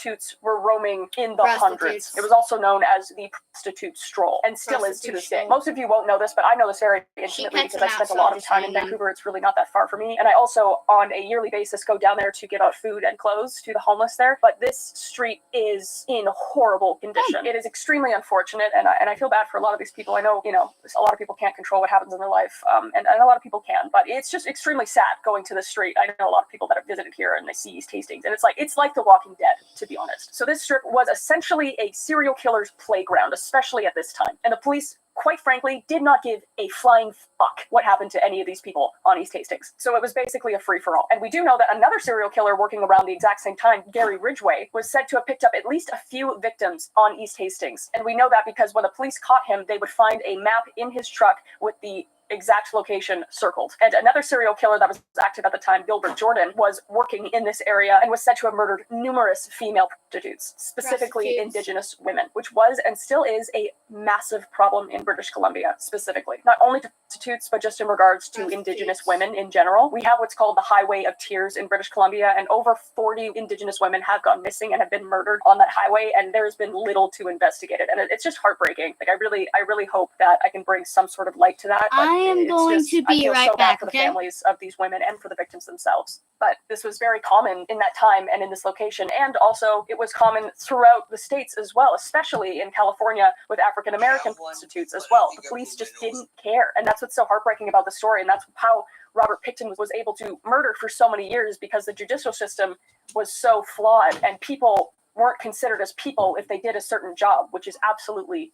prostitutes were roaming in the hundreds. It was also known as the prostitute stroll, and still is to this day. Most of you won't know this, but I know this very intimately because I spent a lot of time in Vancouver. It's really not that far from me, and I also, on a yearly basis, go down there to give out food and clothes to the homeless there. But this street is in horrible condition. It is extremely unfortunate, and I feel bad for a lot of these people. I know, a lot of people can't control what happens in their life, and a lot of people can, but it's just extremely sad going to the street. I know a lot of people that have visited here and they see East Hastings, and it's like The Walking Dead, to be honest. So this strip was essentially a serial killer's playground, especially at this time. And the police, quite frankly, did not give a flying fuck what happened to any of these people on East Hastings. So it was basically a free-for-all. And we do know that another serial killer working around the exact same time, Gary Ridgway, was said to have picked up at least a few victims on East Hastings. And we know that because when the police caught him, they would find a map in his truck with the exact location circled. And another serial killer that was active at the time, Gilbert Jordan, was working in this area and was said to have murdered numerous female prostitutes, specifically Indigenous women, which was and still is a massive problem in British Columbia, specifically. Not only to prostitutes, but just in regards to Indigenous women in general. We have what's called the Highway of Tears in British Columbia, and over 40 Indigenous women have gone missing and have been murdered on that highway, and there's been little to investigate it. And it's just heartbreaking. Like, I really hope that I can bring some sort of light to that. I am going to be right so bad back, for the okay? families of these women and for the victims themselves. But this was very common in that time and in this location, and also it was common throughout the states as well, especially in California with African American prostitutes as well. The police just didn't care, and that's what's so heartbreaking about the story, and that's how Robert Pickton was able to murder for so many years, because the judicial system was so flawed, and people weren't considered as people if they did a certain job, which is absolutely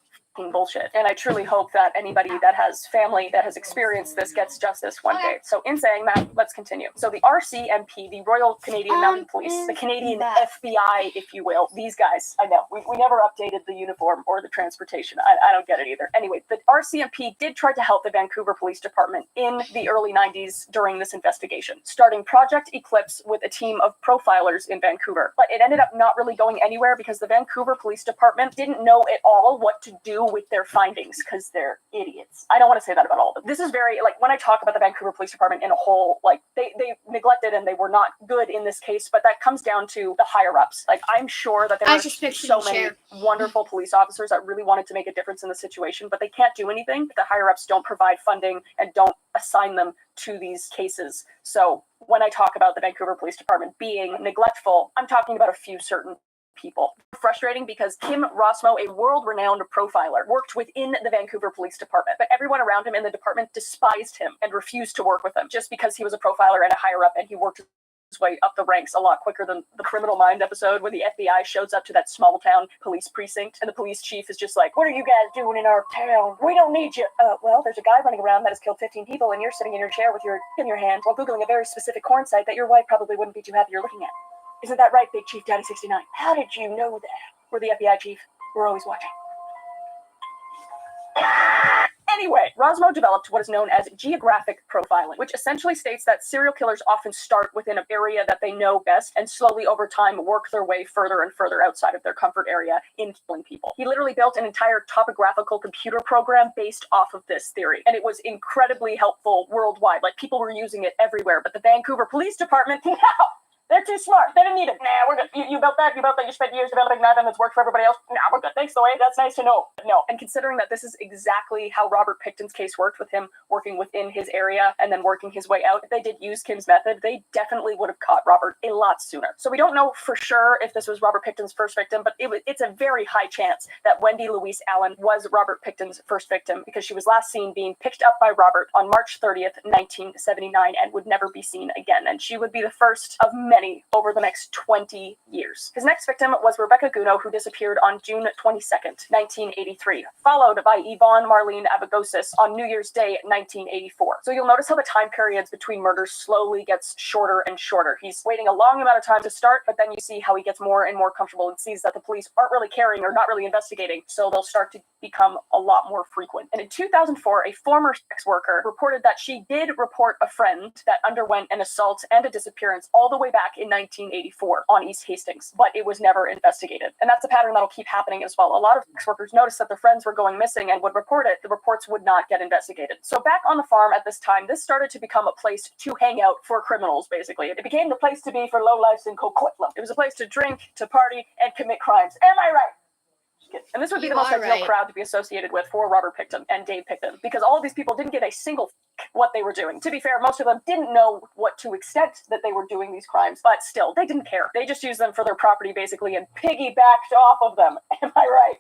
bullshit. And I truly hope that anybody that has family that has experienced this gets justice one day. So in saying that, let's continue. So the RCMP, the Royal Canadian Mounted Police, the Canadian FBI, if you will, these guys, I know, we never updated the uniform or the transportation. I don't get it either. Anyway, the RCMP did try to help the Vancouver Police Department in the early 90s during this investigation, starting Project Eclipse with a team of profilers in Vancouver. But it ended up not really going anywhere because the Vancouver Police Department didn't know at all what to do with their findings, because they're idiots. I don't want to say that about all of them. This is very, like, when I talk about the Vancouver Police Department in a whole, like, they neglected and they were not good in this case, but that comes down to the higher-ups. Like, I'm sure that there are so many wonderful police officers that really wanted to make a difference in the situation, but they can't do anything. The higher-ups don't provide funding and don't assign them to these cases. So when I talk about the Vancouver Police Department being neglectful, I'm talking about a few certain people. Frustrating because Kim Rossmo, a world-renowned profiler, worked within the Vancouver Police Department, but everyone around him in the department despised him and refused to work with him just because he was a profiler and a higher-up, and he worked his way up the ranks a lot quicker than the Criminal Mind episode where the FBI shows up to that small town police precinct and the police chief is just like, "What are you guys doing in our town? We don't need you." Well, there's a guy running around that has killed 15 people and you're sitting in your chair with your in your hand while Googling a very specific corn site that your wife probably wouldn't be too happy you're looking at. Isn't that right, Big Chief Daddy 69? How did you know that? We're the FBI chief. We're always watching. Anyway, Rosmo developed what is known as geographic profiling, which essentially states that serial killers often start within an area that they know best and slowly over time work their way further and further outside of their comfort area in killing people. He literally built an entire topographical computer program based off of this theory, and it was incredibly helpful worldwide. Like, people were using it everywhere, but the Vancouver Police Department, no! They're too smart. They didn't need it. Nah, we're good. You built that. You spent years developing that, and it's worked for everybody else. Nah, we're good. Thanks, Lloyd. That's nice to know. No. And considering that this is exactly how Robert Pickton's case worked, with him working within his area and then working his way out, if they did use Kim's method, they definitely would have caught Robert a lot sooner. So we don't know for sure if this was Robert Pickton's first victim, but it's a very high chance that Wendy Louise Allen was Robert Pickton's first victim, because she was last seen being picked up by Robert on March 30th, 1979, and would never be seen again. And she would be the first of many many over the next 20 years. His next victim was Rebecca Guno, who disappeared on June 22nd, 1983, followed by Yvonne Marlene Abagosis on New Year's Day, 1984. So you'll notice how the time periods between murders slowly gets shorter and shorter. He's waiting a long amount of time to start, but then you see how he gets more and more comfortable and sees that the police aren't really caring or not really investigating, so they'll start to become a lot more frequent. And in 2004, a former sex worker reported that she did report a friend that underwent an assault and a disappearance all the way back in 1984 on East Hastings, but it was never investigated. And that's a pattern that'll keep happening as well. A lot of sex workers noticed that their friends were going missing and would report it. The reports would not get investigated. So back on the farm at this time, this started to become a place to hang out for criminals, basically. It became the place to be for lowlifes in Coquitlam. It was a place to drink, to party, and commit crimes. Am I right? And this would be the most ideal crowd to be associated with for Robert Pickton and Dave Pickton, because all of these people didn't give a single what they were doing. To be fair, most of them didn't know what to extent that they were doing these crimes, but still, they didn't care. They just used them for their property, basically, and piggybacked off of them. Am I right?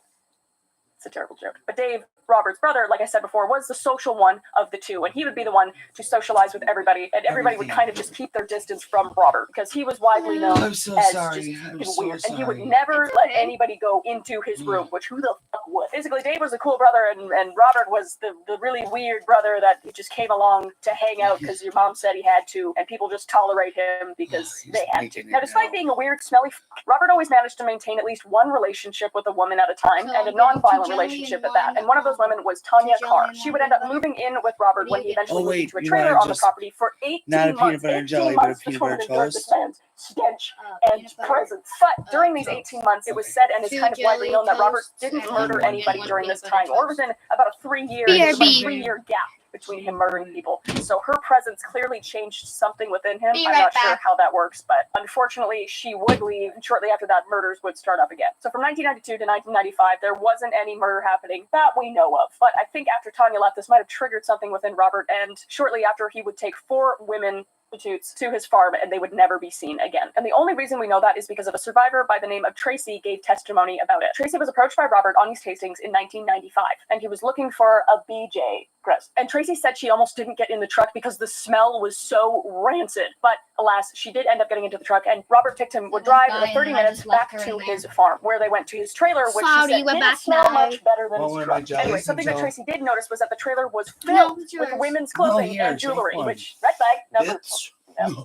It's a terrible joke. But Dave, Robert's brother, like I said before, was the social one of the two, and he would be the one to socialize with everybody, and everybody would kind of just keep their distance from Robert, because he was widely known as just weird, and he would never let anybody go into his room, which who the fuck would? Basically, Dave was a cool brother, and Robert was the really weird brother that just came along to hang out because your mom said he had to, and people just tolerate him because they had to. Now, despite being a weird, smelly Robert always managed to maintain at least one relationship with a woman at a time, and a non-violent relationship at that, and one of those women was Tanya Carr. She would end up moving in with Robert when he eventually moved into a trailer on the property for 18 months. 18 months this woman endured this man's stench and presence. But during these 18 months, it was said and is kind of widely known that Robert didn't murder anybody during this time, or within about a 3-year gap between him murdering people. So her presence clearly changed something within him. I'm not sure how that works, but unfortunately she would leave, and shortly after that murders would start up again. So from 1992 to 1995, there wasn't any murder happening that we know of. But I think after Tanya left, this might have triggered something within Robert, and shortly after he would take 4 women prostitutes to his farm, and they would never be seen again. And the only reason we know that is because of a survivor by the name of Tracy gave testimony about it. Tracy was approached by Robert on East Hastings in 1995, and he was looking for a BJ. And Tracy said she almost didn't get in the truck because the smell was so rancid. But alas, she did end up getting into the truck, and Robert Pickton would drive the 30 minutes back to his farm, where they went to his trailer, which she said didn't smell much better than his truck. Anyway, something that Tracy did notice was that the trailer was filled with women's clothing and jewelry, which, red flag, number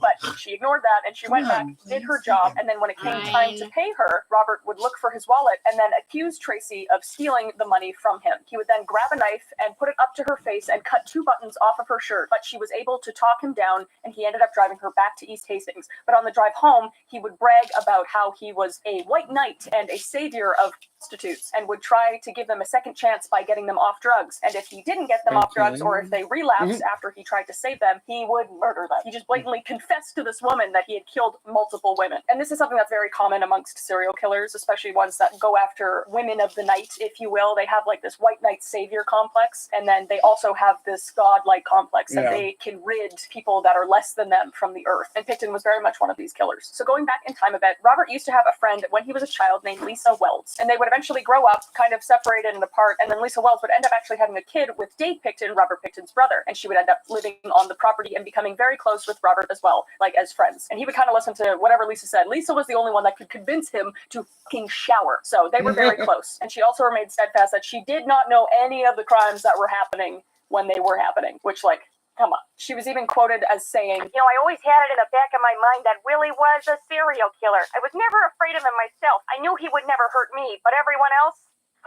but she ignored that, and she went back, did her job, and then when it came time to pay her, Robert would look for his wallet and then accuse Tracy of stealing the money from him. He would then grab a knife and put it up to her face and cut 2 buttons off of her shirt, but she was able to talk him down, and he ended up driving her back to East Hastings. But on the drive home, he would brag about how he was a white knight and a savior of prostitutes, and would try to give them a second chance by getting them off drugs. And if he didn't get them off drugs, or if they relapsed after he tried to save them, he would murder them. He just blatantly confessed to this woman that he had killed multiple women. And this is something that's very common amongst serial killers, especially ones that go after women of the night, if you will. They have like this white knight savior complex, and then they also have this godlike complex that they can rid people that are less than them from the earth. And Pickton was very much one of these killers. So going back in time a bit, Robert used to have a friend when he was a child named Lisa Wells, and they would eventually grow up kind of separated and apart, and then Lisa Wells would end up actually having a kid with Dave Pickton, Robert Pickton's brother, and she would end up living on the property and becoming very close with Robert as well, like as friends. And he would kind of listen to whatever Lisa said. Lisa was the only one that could convince him to fucking shower. So they were very close. And she also remained steadfast that she did not know any of the crimes that were happening when they were happening, which, like, come on. She was even quoted as saying, "You know, I always had it in the back of my mind that Willie was a serial killer. I was never afraid of him myself. I knew he would never hurt me, but everyone else?"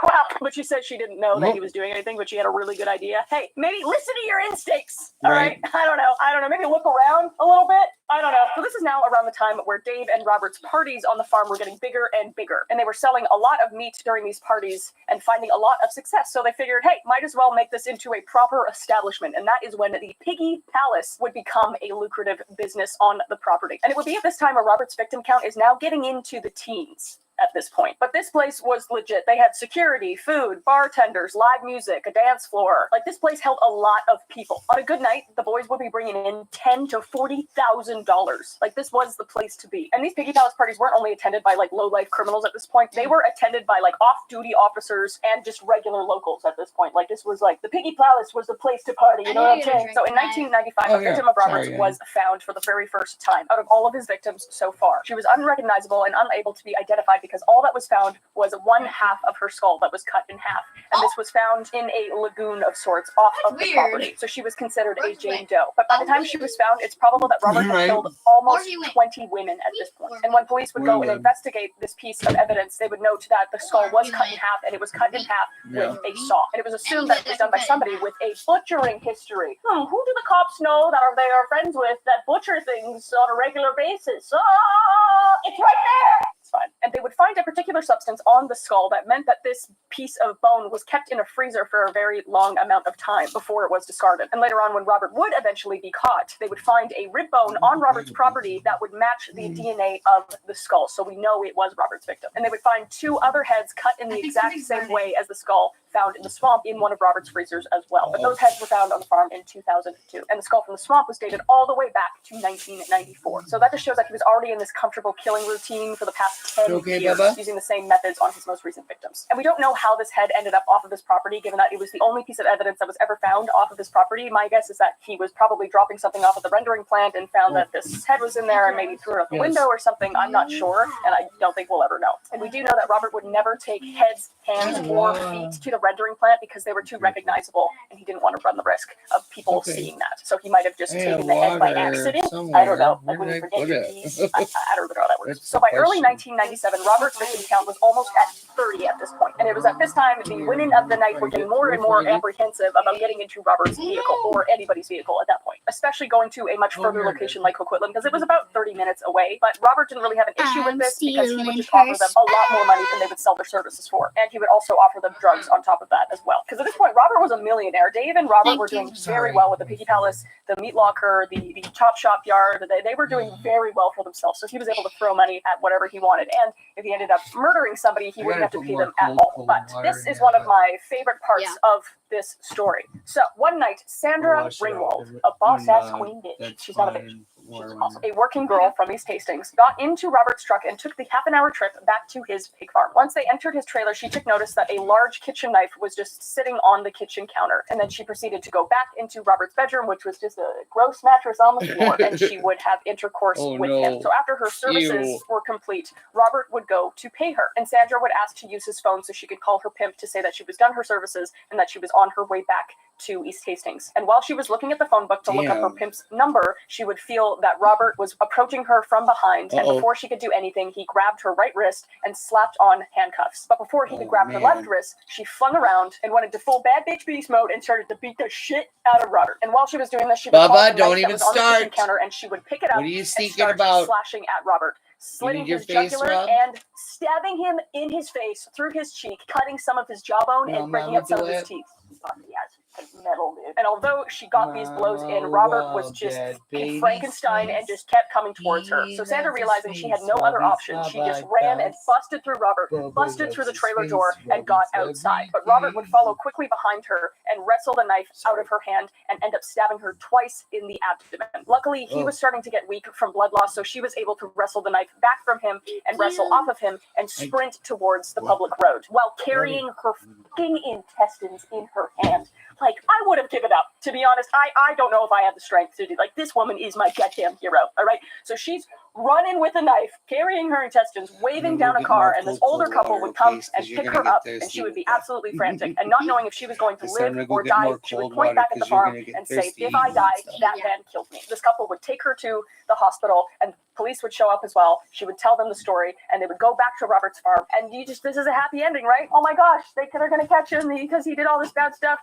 Well, but she said she didn't know that he was doing anything, but she had a really good idea. Hey, maybe listen to your instincts. All right. I don't know. Maybe look around a little bit. I don't know. So this is now around the time where Dave and Robert's parties on the farm were getting bigger and bigger. And they were selling a lot of meat during these parties and finding a lot of success. So they figured, hey, might as well make this into a proper establishment. And that is when the Piggy Palace would become a lucrative business on the property. And it would be at this time where Robert's victim count is now getting into the teens. at this point. But this place was legit. They had security, food, bartenders, live music, a dance floor. Like, this place held a lot of people. On a good night, the boys would be bringing in $10,000 to $40,000. Like, this was the place to be. And these Piggy Palace parties weren't only attended by, like, low-life criminals at this point. They were attended by, like, off-duty officers and just regular locals at this point. Like, this was, like, the Piggy Palace was the place to party, you know what I'm saying? So in 1995, a victim of Robert's was found for the very first time out of all of his victims so far. She was unrecognizable and unable to be identified because all that was found was one half of her skull that was cut in half. And this was found in a lagoon of sorts off of the property. So she was considered a Jane Doe. But by the time she was found, it's probable that Robert had killed almost 20 women at this point. And when police would go and investigate this piece of evidence, they would note that the skull was cut in half, and it was cut in half with a saw. And it was assumed that it was done by somebody with a butchering history. Who do the cops know that they are friends with that butcher things on a regular basis? Oh, it's right there! It's fine. And they would find a particular substance on the skull that meant that this piece of bone was kept in a freezer for a very long amount of time before it was discarded. And later on, when Robert would eventually be caught, they would find a rib bone on Robert's property that would match the DNA of the skull. So we know it was Robert's victim. And they would find 2 other heads cut in the exact same way as the skull found in the swamp in one of Robert's freezers as well. But those heads were found on the farm in 2002. And the skull from the swamp was dated all the way back to 1994. So that just shows that he was already in this comfortable killing routine for the past 10 years, using the same methods on his most recent victims. And we don't know how this head ended up off of this property, given that it was the only piece of evidence that was ever found off of this property. My guess is that he was probably dropping something off at the rendering plant and found that this head was in there and maybe threw it out the window or something. I'm not sure, and I don't think we'll ever know. And we do know that Robert would never take heads, hands, or feet to the rendering plant because they were too recognizable, and he didn't want to run the risk of people seeing that. So he might have just taken the head by accident. I don't know. Like when you forget your keys, I don't know how that works. So by early 1997, Robert's victim count was almost at 30 at this point. And it was at this time the women of the night were getting more and more apprehensive about getting into Robert's vehicle or anybody's vehicle at that point, especially going to a much further location like Coquitlam because it was about 30 minutes away. But Robert didn't really have an issue with this because he would just offer them a lot more money than they would sell their services for. And he would also offer them drugs on top of that as well. Because at this point, Robert was a millionaire. Dave and Robert were doing very well with the Piggy Palace, the Meat Locker, the Chop Shop Yard. They were doing very well for themselves. So he was able to throw money at whatever he wanted. And if he ended up murdering somebody, he wouldn't have to pay them at all. But this is one of my favorite parts of this story. So one night, Sandra Ringwald, a boss-ass queen bitch, she's not a bitch. She's awesome. A working girl from East Hastings got into Robert's truck and took the half-an-hour trip back to his pig farm. Once they entered his trailer, she took notice that a large kitchen knife was just sitting on the kitchen counter. And then she proceeded to go back into Robert's bedroom, which was just a gross mattress on the floor, and she would have intercourse with him. So after her services were complete, Robert would go to pay her. And Sandra would ask to use his phone so she could call her pimp to say that she was done her services and that she was on her way back to East Hastings. And while she was looking at the phone book to look up her pimp's number, she would feel that Robert was approaching her from behind, and before she could do anything, he grabbed her right wrist and slapped on handcuffs. But before he could grab her left wrist, she flung around and went into full bad bitch beast mode and started to beat the shit out of Robert. And while she was doing this, she would call the knife that was on the kitchen counter, and she would pick it up and start slashing at Robert, slitting his jugular and stabbing him in his face through his cheek, cutting some of his jawbone and breaking out some of his teeth. Metal, dude. And although she got these blows in, Robert was just Frankenstein and just kept coming towards her. So Sandra, realizing she had no other option, she just ran and busted through Robert, busted through the trailer door, and got outside. But Robert would follow quickly behind her and wrestle the knife out of her hand and end up stabbing her twice in the abdomen. Luckily, he was starting to get weak from blood loss, so she was able to wrestle the knife back from him and wrestle off of him and sprint towards the public road while carrying her fucking intestines in her hand. Like, I would have given up. To be honest, I don't know if I have the strength to do. Like, this woman is my goddamn hero, all right? So she's running with a knife, carrying her intestines, waving down a car, and this older couple would come and pick her up, and she would be absolutely frantic. And not knowing if she was going to live or die, she would point back at the farm and say, if I die, that man killed me. This couple would take her to the hospital, and police would show up as well. She would tell them the story, and they would go back to Robert's farm. And this is a happy ending, right? Oh my gosh, they're going to catch him because he did all this bad stuff?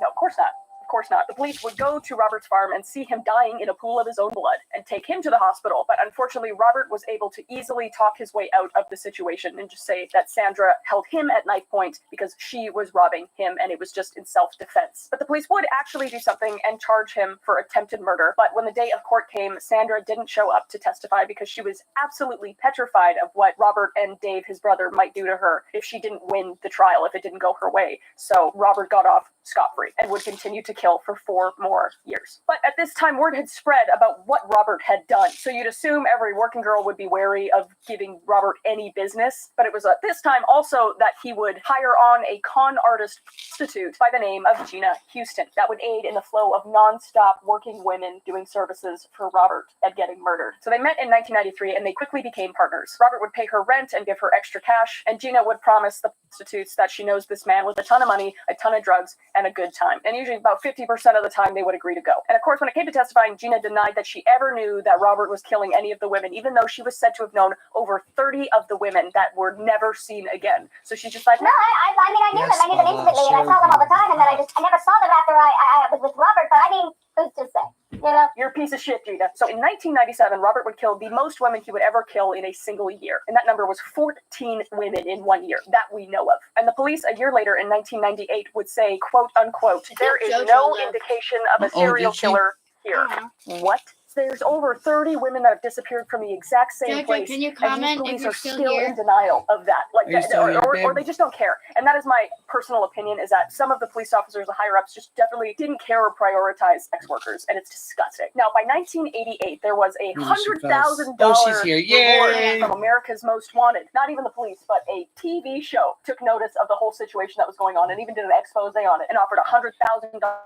No, of course not. Of course not. The police would go to Robert's farm and see him dying in a pool of his own blood and take him to the hospital. But unfortunately, Robert was able to easily talk his way out of the situation and just say that Sandra held him at knife point because she was robbing him and it was just in self-defense. But the police would actually do something and charge him for attempted murder. But when the day of court came, Sandra didn't show up to testify because she was absolutely petrified of what Robert and Dave, his brother, might do to her if she didn't win the trial, if it didn't go her way. So Robert got off scot-free and would continue to kill for 4 more years. But at this time, word had spread about what Robert had done. So you'd assume every working girl would be wary of giving Robert any business. But it was at this time also that he would hire on a con artist prostitute by the name of Gina Houston that would aid in the flow of non-stop working women doing services for Robert and getting murdered. So they met in 1993 and they quickly became partners. Robert would pay her rent and give her extra cash, and Gina would promise the prostitutes that she knows this man with a ton of money, a ton of drugs, and a good time. And usually about 50% of the time they would agree to go. And of course, when it came to testifying, Gina denied that she ever knew that Robert was killing any of the women, even though she was said to have known over 30 of the women that were never seen again. So she's just like, No, I mean, I knew them. I knew them instantly, and I saw them all the time, and then I never saw them after I was with Robert, but I mean, who's to say? You know? you're a piece of shit, Gina. So in 1997, Robert would kill the most women he would ever kill in a single year. And that number was 14 women in 1 year that we know of. And the police a year later in 1998 would say, quote unquote, there is no indication of a serial killer here. What? There's over 30 women that have disappeared from the exact same Jojo, place. can you And comment these police if you're are still still here? in denial of that. Like, Are you still here, or babe? they just don't care. And that is my personal opinion, is that some of the police officers, the higher ups, just definitely didn't care or prioritize sex workers, and it's disgusting. Now, by 1988, there was a $100,000 Oh, she's here. reward Yay! from America's Most Wanted. Not even the police, but a TV show took notice of the whole situation that was going on and even did an expose on it and offered $100,000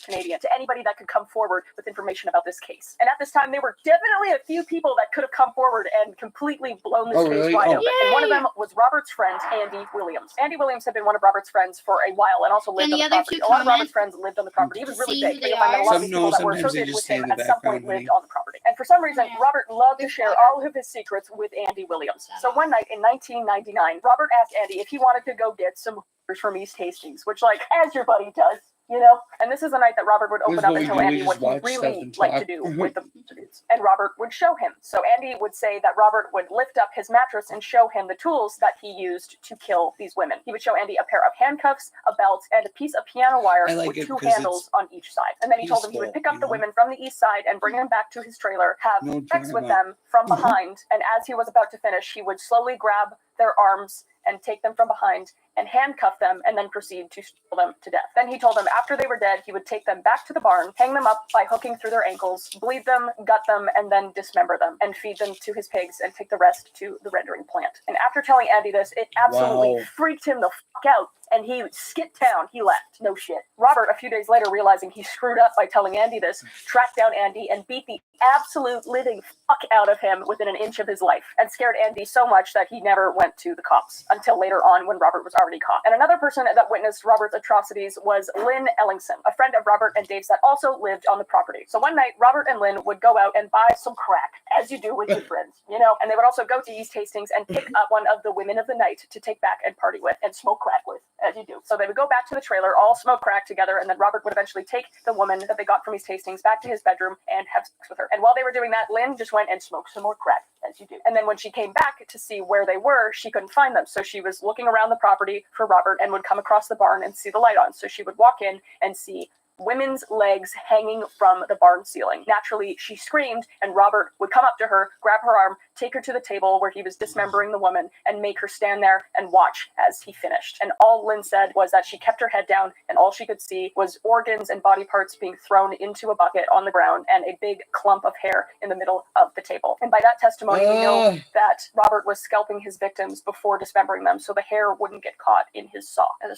Canadian to anybody that could come forward with information about this case. And at this time, there were definitely a few people that could have come forward and completely blown this case wide open. And one of them was Robert's friend, Andy Williams. Andy Williams had been one of Robert's friends for a while and also lived on the property. A lot of Robert's friends lived on the property. He was really big. You'll find that a lot of these people that were associated with him at some point lived on the property. And for some reason, Robert loved to share all of his secrets with Andy Williams. So one night in 1999, Robert asked Andy if he wanted to go get some from East Hastings, which, like, as your buddy does, you know? And this is a night that Robert would open up and tell Andy what he really liked to do with the prostitutes. And Robert would show him. So Andy would say that Robert would lift up his mattress and show him the tools that he used to kill these women. He would show Andy a pair of handcuffs, a belt, and a piece of piano wire with 2 handles on each side. And then he told him he would pick up the women from the east side and bring them back to his trailer, have sex with them from behind. And as he was about to finish, he would slowly grab their arms and take them from behind and handcuff them and then proceed to strangle them to death. Then he told them after they were dead, he would take them back to the barn, hang them up by hooking through their ankles, bleed them, gut them, and then dismember them and feed them to his pigs and take the rest to the rendering plant. And after telling Andy this, it absolutely freaked him the fuck out. And he skipped town. He left. No shit. Robert, a few days later, realizing he screwed up by telling Andy this, tracked down Andy and beat the absolute living fuck out of him within an inch of his life, and scared Andy so much that he never went to the cops until later on when Robert was already caught. And another person that witnessed Robert's atrocities was Lynn Ellingson, a friend of Robert and Dave's that also lived on the property. So one night, Robert and Lynn would go out and buy some crack, as you do with your friends, you know, and they would also go to East Hastings and pick up one of the women of the night to take back and party with and smoke crack with, as you do. So they would go back to the trailer, all smoke crack together, and then Robert would eventually take the woman that they got from East Hastings back to his bedroom and have sex with her. And while they were doing that, Lynn just went and smoked some more crack, as you do. And then when she came back to see where they were, she couldn't find them. So she was looking around the property for Robert and would come across the barn and see the light on. So she would walk in and see women's legs hanging from the barn ceiling. Naturally, she screamed, and Robert would come up to her, grab her arm, take her to the table where he was dismembering the woman, and make her stand there and watch as he finished. And all Lynn said was that she kept her head down, and all she could see was organs and body parts being thrown into a bucket on the ground, and a big clump of hair in the middle of the table. And by that testimony, we know that Robert was scalping his victims before dismembering them, so the hair wouldn't get caught in his saw. And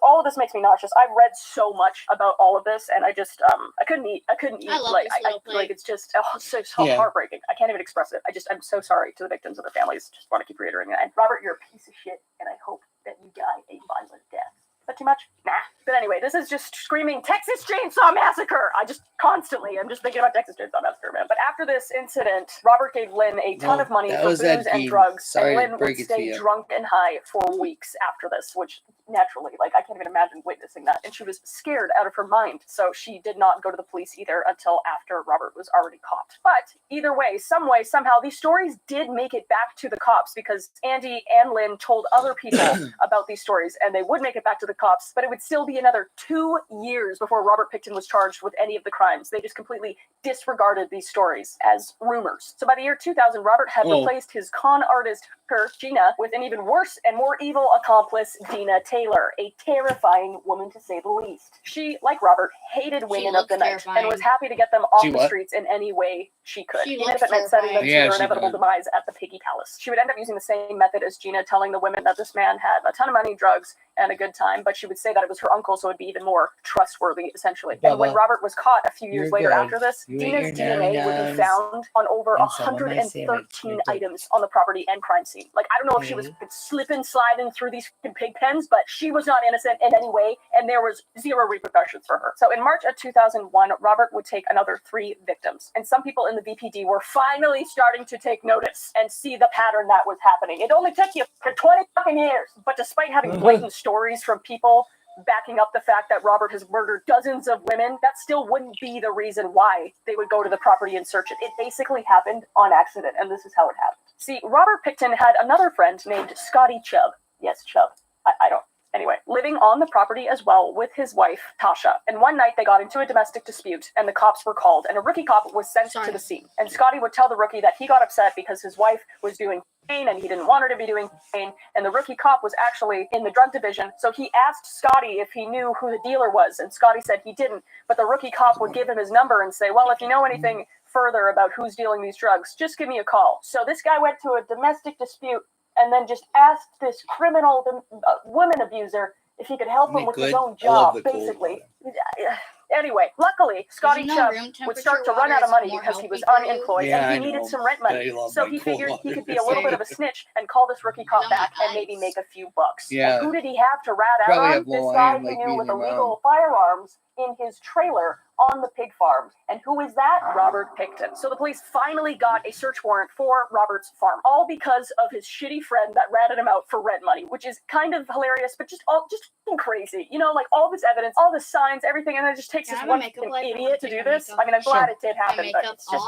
all of this makes me nauseous. I've read so much about all of this, and I just I couldn't eat. I feel like it's just so heartbreaking. I can't even express it. I'm so sorry to the victims and their families. Just want to keep reiterating that. And Robert, you're a piece of shit, and I hope that you die a violent death. Is that too much? Nah. But anyway, this is just screaming Texas Chainsaw Massacre. I'm just thinking about Texas Chainsaw Massacre, man. But after this incident, Robert gave Lynn a ton of money for booze and drugs, and Lynn would stay drunk and high for weeks after this, which naturally. Like, I can't even imagine witnessing that. And she was scared out of her mind. So she did not go to the police either until after Robert was already caught. But either way, somehow, these stories did make it back to the cops because Andy and Lynn told other people about these stories, and they would make it back to the cops, but it would still be another 2 years before Robert Pickton was charged with any of the crimes. They just completely disregarded these stories as rumors. So by the year 2000, Robert had replaced his con artist, Gina, with an even worse and more evil accomplice, Dina Taylor, a terrifying woman to say the least. She, like Robert, hated women of the night and was happy to get them off the streets in any way she could, even if it meant setting them to their inevitable demise at the Piggy Palace. She would end up using the same method as Gina, telling the women that this man had a ton of money, drugs, and a good time, but she would say that it was her uncle, so it'd be even more trustworthy, essentially. And when Robert was caught a few years later after this, Dina's DNA would be found on over 113 items on the property and crime scene. Like, I don't know if she was slipping, sliding through these pig pens, but she was not innocent in any way, and there was zero repercussions for her. So in March of 2001, Robert would take another 3 victims, and some people in the BPD were finally starting to take notice and see the pattern that was happening. It only took you for 20 fucking years, but despite having blatant stories from people backing up the fact that Robert has murdered dozens of women, that still wouldn't be the reason why they would go to the property and search it. It basically happened on accident, and this is how it happened. See, Robert Pickton had another friend named Scotty Chubb. Yes, Chubb. I don't. Anyway, living on the property as well with his wife, Tasha. And one night they got into a domestic dispute and the cops were called and a rookie cop was sent to the scene. And Scotty would tell the rookie that he got upset because his wife was doing pain and he didn't want her to be doing pain. And the rookie cop was actually in the drug division. So he asked Scotty if he knew who the dealer was. And Scotty said he didn't. But the rookie cop would give him his number and say, well, if you know anything further about who's dealing these drugs, just give me a call. So this guy went to a domestic dispute and then just asked this criminal woman abuser if he could help him with his own job, basically. Anyway, luckily, Scotty Chubb would start to run out of money because he was unemployed and he needed some rent money. So he figured he could be a little bit of a snitch and call this rookie cop back and maybe make a few bucks. Yeah. And who did he have to rat out on? This guy he knew with illegal firearms in his trailer on the pig farm. And who is that? Robert Pickton. So the police finally got a search warrant for Robert's farm, all because of his shitty friend that ratted him out for rent money, which is kind of hilarious, but just crazy. You know, like all this evidence, all the signs, everything, and it just takes this one idiot to do this. I mean, I'm glad it did happen, but it's just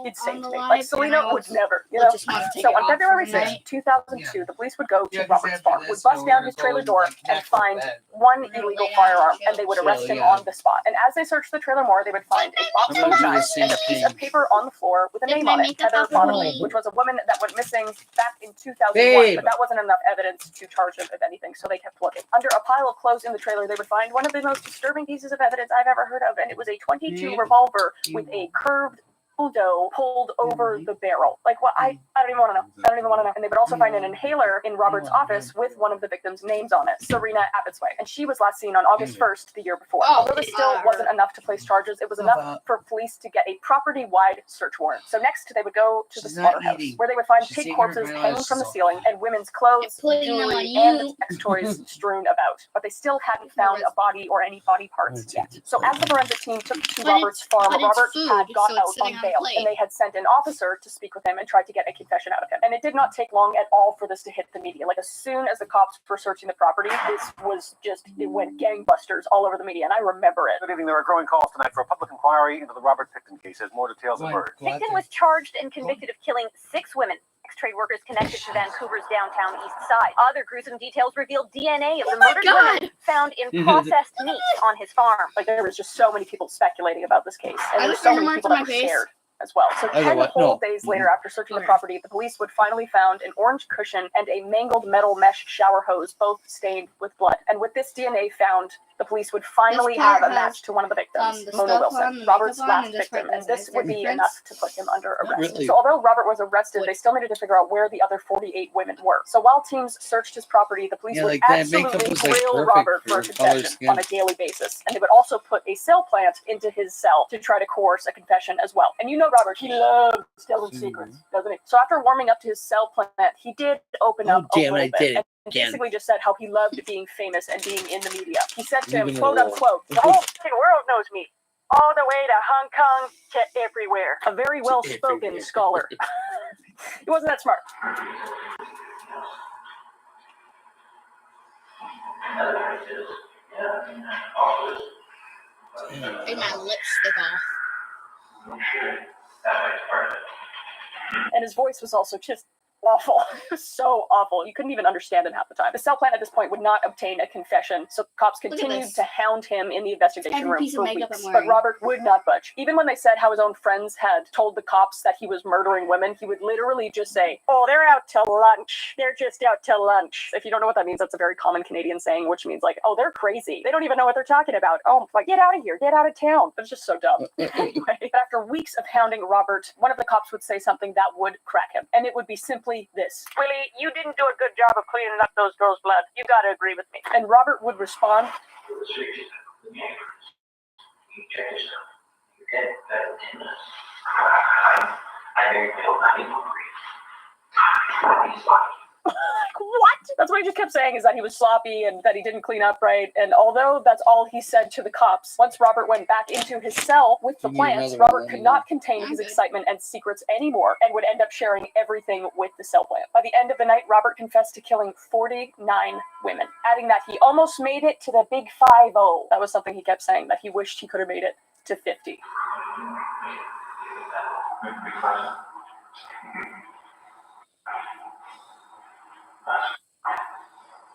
insane to me. Like, Selena would never, you know? So on February 6th, 2002, the police would go to Robert's farm, would bust down his trailer door and find one illegal firearm, and they would arrest him on the spot. And as they searched the trailer more, they would find a box full of knives and a piece of paper on the floor with a name on it, Heather Bonnelly, which was a woman that went missing back in 2001, but that wasn't enough evidence to charge him of anything, so they kept looking. Under a pile of clothes in the trailer, they would find one of the most disturbing pieces of evidence I've ever heard of, and it was a .22 revolver with a curved dildo pulled over the barrel. Like, what? I don't even want to know. I don't even want to know. And they would also find an inhaler in Robert's office with one of the victims' names on it, Serena Abbotsway. And she was last seen on August 1st the year before. Although this still wasn't enough to place charges, it was enough for police to get a property-wide search warrant. So next, they would go to the slaughterhouse, where they would find pig corpses hanging from the ceiling and women's clothes, jewelry, and sex toys strewn about. But they still hadn't found a body or any body parts yet. So as the forensic team took to Robert's farm, Robert had got out on bail, and they had sent an officer to speak with him and tried to get a confession out of him. And it did not take long at all for this to hit the media. Like, as soon as the cops were searching the property, this was just, it went gangbusters all over the media, and I remember it. Good evening. There are growing calls tonight for a public inquiry into the Robert Pickton case. As more details emerge. Pickton was charged and convicted of killing 6 women, ex-trade workers connected to Vancouver's downtown east side. Other gruesome details revealed DNA of the murdered women found in processed meat on his farm. Like, there was just so many people speculating about this case, and there were so many people that were scared as well. So 10 whole days later, after searching the property, the police would finally found an orange cushion and a mangled metal mesh shower hose, both stained with blood. And with this DNA found, the police would finally have a match to one of the victims, Mona Wilson, Robert's last victim, and this would be enough to put him under arrest. So although Robert was arrested, they still needed to figure out where the other 48 women were. So while teams searched his property, the police would absolutely grill Robert for a confession on a daily basis. And they would also put a cell plant into his cell to try to coerce a confession as well. And you know Robert, he loves telling secrets, doesn't he? So after warming up to his cell plant, he did open up a little bit. And basically just said how he loved being famous and being in the media. He said to him, quote unquote, the whole world knows me. All the way to Hong Kong to everywhere. A very well-spoken scholar. He wasn't that smart. Take my lipstick off. And his voice was also just awful. It was so awful. You couldn't even understand him half the time. The cell plant at this point would not obtain a confession, so cops continued to hound him in the investigation room for weeks. But Robert would not budge. Even when they said how his own friends had told the cops that he was murdering women, he would literally just say, "Oh, they're out to lunch. They're just out to lunch." If you don't know what that means, that's a very common Canadian saying, which means like, "Oh, they're crazy. They don't even know what they're talking about. Oh, like, get out of here. Get out of town." It's just so dumb. Anyway, but after weeks of hounding Robert, one of the cops would say something that would crack him. And it would be simply this: "Willie, you didn't do a good job of cleaning up those girls' blood. You gotta agree with me." And Robert would respond, what? That's what he just kept saying, is that he was sloppy and that he didn't clean up right. And although that's all he said to the cops, once Robert went back into his cell with the plants, Robert could not contain his excitement and secrets anymore and would end up sharing everything with the cell plant. By the end of the night, Robert confessed to killing 49 women, adding that he almost made it to the big 50. That was something he kept saying, that he wished he could have made it to 50.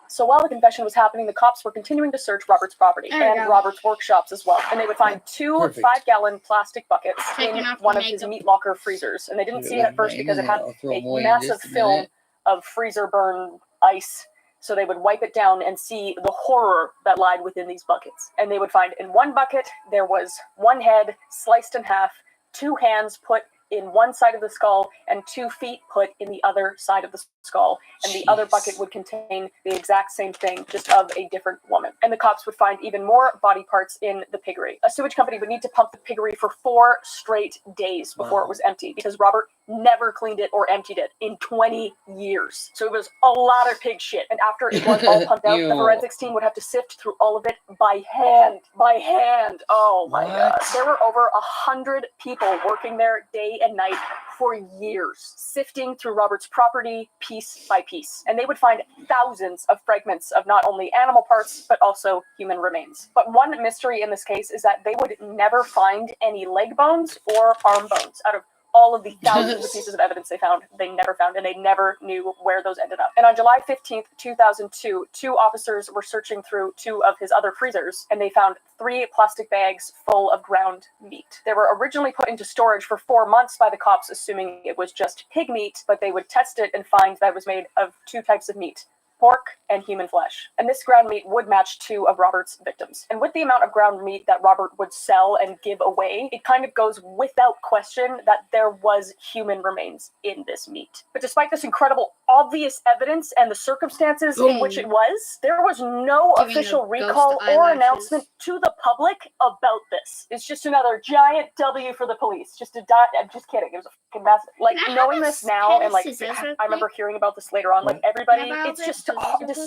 So while the confession was happening, the cops were continuing to search Robert's property and Robert's workshops as well. And they would find two 5-gallon plastic buckets in one of his meat locker freezers. And they didn't see it at first because it had a massive film of freezer burn ice. So they would wipe it down and see the horror that lied within these buckets. And they would find in one bucket, there was one head sliced in half, 2 hands put in one side of the skull, and 2 feet put in the other side of the skull. And the other bucket would contain the exact same thing, just of a different woman. And the cops would find even more body parts in the piggery. A sewage company would need to pump the piggery for 4 straight days before it was empty, because Robert never cleaned it or emptied it in 20 years. So it was a lot of pig shit. And after it was all pumped out, the forensics team would have to sift through all of it by hand. By hand. Oh my God. There were over 100 people working there day and night for years, sifting through Robert's property piece by piece. And they would find thousands of fragments of not only animal parts, but also human remains. But one mystery in this case is that they would never find any leg bones or arm bones. Out of all of the thousands of pieces of evidence they found, they never found, and they never knew where those ended up. And on July 15th, 2002, 2 officers were searching through 2 of his other freezers, and they found 3 plastic bags full of ground meat. They were originally put into storage for 4 months by the cops, assuming it was just pig meat, but they would test it and find that it was made of 2 types of meat: pork and human flesh. And this ground meat would match 2 of Robert's victims. And with the amount of ground meat that Robert would sell and give away, it kind of goes without question that there was human remains in this meat. But despite this incredible obvious evidence and the circumstances in which it was, there was no official recall or announcement to the public about this. It's just another giant W for the police. I'm just kidding. It was a fucking massive. Like, knowing this now, and like, I remember hearing about this later on, like, everybody, it's just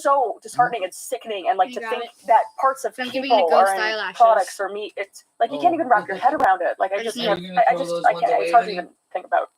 so disheartening and sickening, and like, to think that parts of people are in products or meat, it's like, you can't even wrap your head around it. Like, I can't. It's hard to even think about.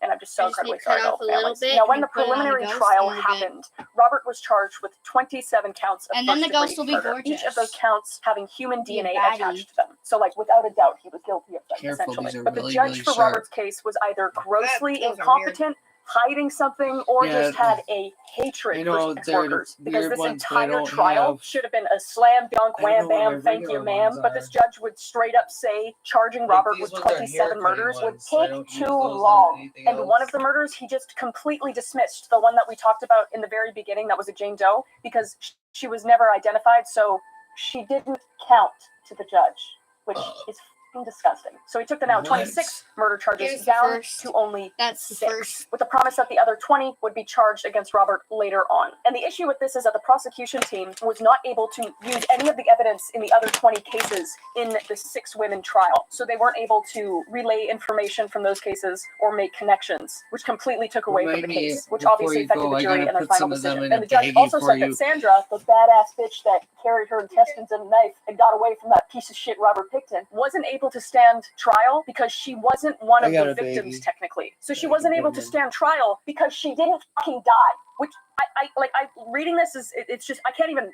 And I'm just so incredibly sorry about families. Now, when the preliminary trial happened, Robert was charged with 27 counts of first-degree murder, each of those counts having human DNA attached to them. So, like, without a doubt, he was guilty of them, essentially. But the judge for Robert's case was either grossly incompetent, hiding something, or just had a hatred for sex workers, because this entire trial should have been a slam dunk, wham bam, thank you ma'am, but this judge would straight up say charging Robert with 27 murders would take too long. And one of the murders he just completely dismissed, the one that we talked about in the very beginning, that was a Jane Doe, because she was never identified, so she didn't count to the judge, which is disgusting. So he took the now 26 murder charges down to only 6, with the promise that the other 20 would be charged against Robert later on. And the issue with this is that the prosecution team was not able to use any of the evidence in the other 20 cases in the 6 women trial. So they weren't able to relay information from those cases or make connections, which completely took away from the case, which obviously affected the jury and their final decision. And the judge also said that Sandra, the badass bitch that carried her intestines in a knife and got away from that piece of shit Robert Picton, wasn't able able to stand trial because she wasn't one I of got the a victims baby. technically. So she I wasn't can able put to him in. stand trial because she didn't fucking die. Which I reading this is it's just I can't even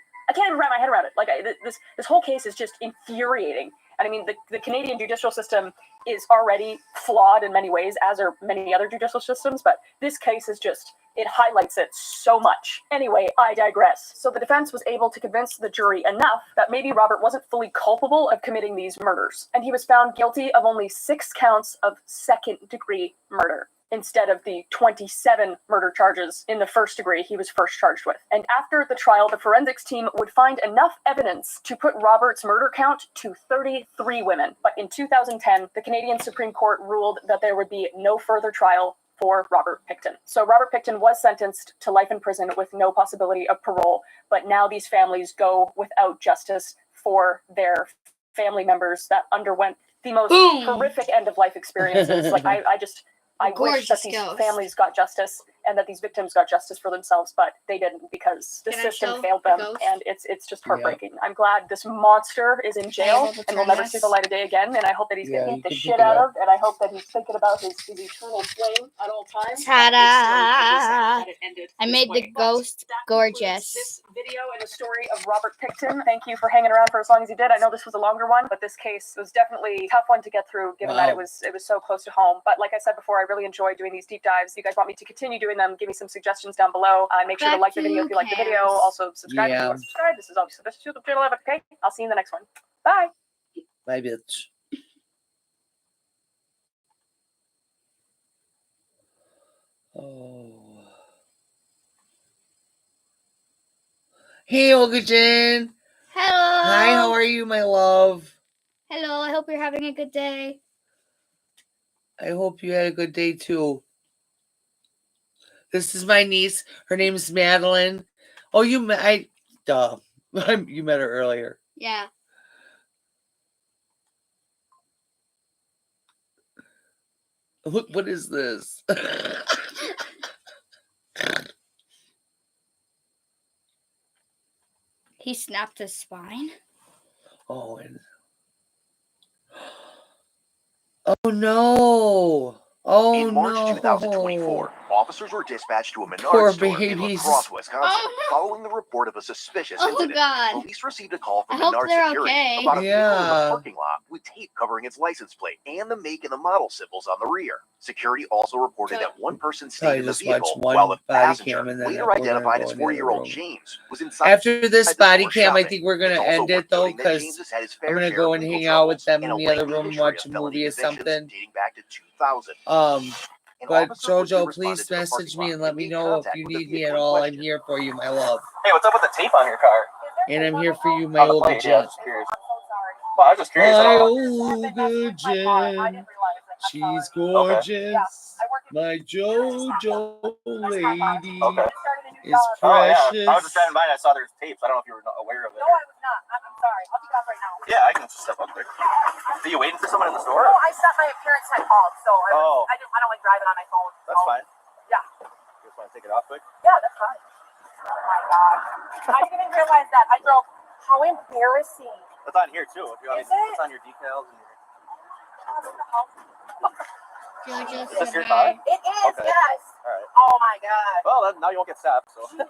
wrap my head around it. Like this whole case is just infuriating. And I mean the Canadian judicial system is already flawed in many ways, as are many other judicial systems, but this case is just, it highlights it so much. Anyway, I digress. So the defense was able to convince the jury enough that maybe Robert wasn't fully culpable of committing these murders, and he was found guilty of only 6 counts of second-degree murder, instead of the 27 murder charges in the first degree he was first charged with. And after the trial, the forensics team would find enough evidence to put Robert's murder count to 33 women. But in 2010, the Canadian Supreme Court ruled that there would be no further trial for Robert Pickton. So Robert Pickton was sentenced to life in prison with no possibility of parole, but now these families go without justice for their family members that underwent the most horrific end-of-life experiences. Like I wish that these families got justice and that these victims got justice for themselves, but they didn't because the system failed them, and it's just heartbreaking. Yep. I'm glad this monster is in jail and will never see the light of day again, and I hope that he's getting the shit out of, and I hope that he's thinking about his eternal flame at all times. Ta-da! I made the ghost gorgeous. This video and the story of Robert Pickton. Thank you for hanging around for as long as you did. I know this was a longer one, but this case was definitely a tough one to get through, given that it was so close to home. But like I said before, I really enjoy doing these deep dives. You guys want me to continue doing them? Give me some suggestions down below. Make sure to like the video if you like the video. Also subscribe if you want to subscribe. This is obviously this YouTube channel. Okay, I'll see you in the next one. Bye. Bye, bitch. Oh. Hey, Olga Jen. Hello. Hi, how are you, my love? Hello, I hope you're having a good day. I hope you had a good day, too. This is my niece. Her name's Madeline. Oh, you met her earlier. Yeah. Look, what is this? He snapped his spine. Oh, no. Oh, in March no. 2024, officers were dispatched to a Poor Menards store in La babies. Crosse, Wisconsin, following the report of a suspicious incident. God. Police received a call from I hope Menards they're security okay. about a vehicle in the parking lot with tape covering its license plate and the make and the model symbols on the rear. Security also reported that one person stayed in the vehicle while the passenger, later identified as 40-year-old James, was inside. After this body cam, I shopping. think we're going to It's also end it, worth though, noting that because James has had his I'm fair going to share go of and legal hang out with troubles them and in a the other lengthy room and history watch of a felony movie or convictions something. dating back to 2000. But Jojo, please message me and let me know if you need me at all. I'm here for you, my love. Hey, what's up with the tape on your car? And I'm here for you, my On the Olga plate, yeah, I Jen. was just curious. Well, I was just curious. My Olga Jen, she's gorgeous. My Jojo lady is precious. Oh, yeah. I was just driving by and I saw there's tapes. I don't know if you were aware of it. No, I was not. I'm sorry. I'll take it off right now. Yeah, I can just step up quick. Are you waiting for someone in the store? No, I stopped. My parents had called, so I don't like driving on my phone. That's fine. Yeah. You just want to take it off quick? Yeah, that's fine. Oh my god. I didn't even realize that. I drove. How embarrassing. It's on here too. If you want Is it? It's on your decals and your. Jojo, Is this your say car? hi. It is, Okay. yes. All right. Oh my god. Well, then, now you won't get stopped. So. Jesus.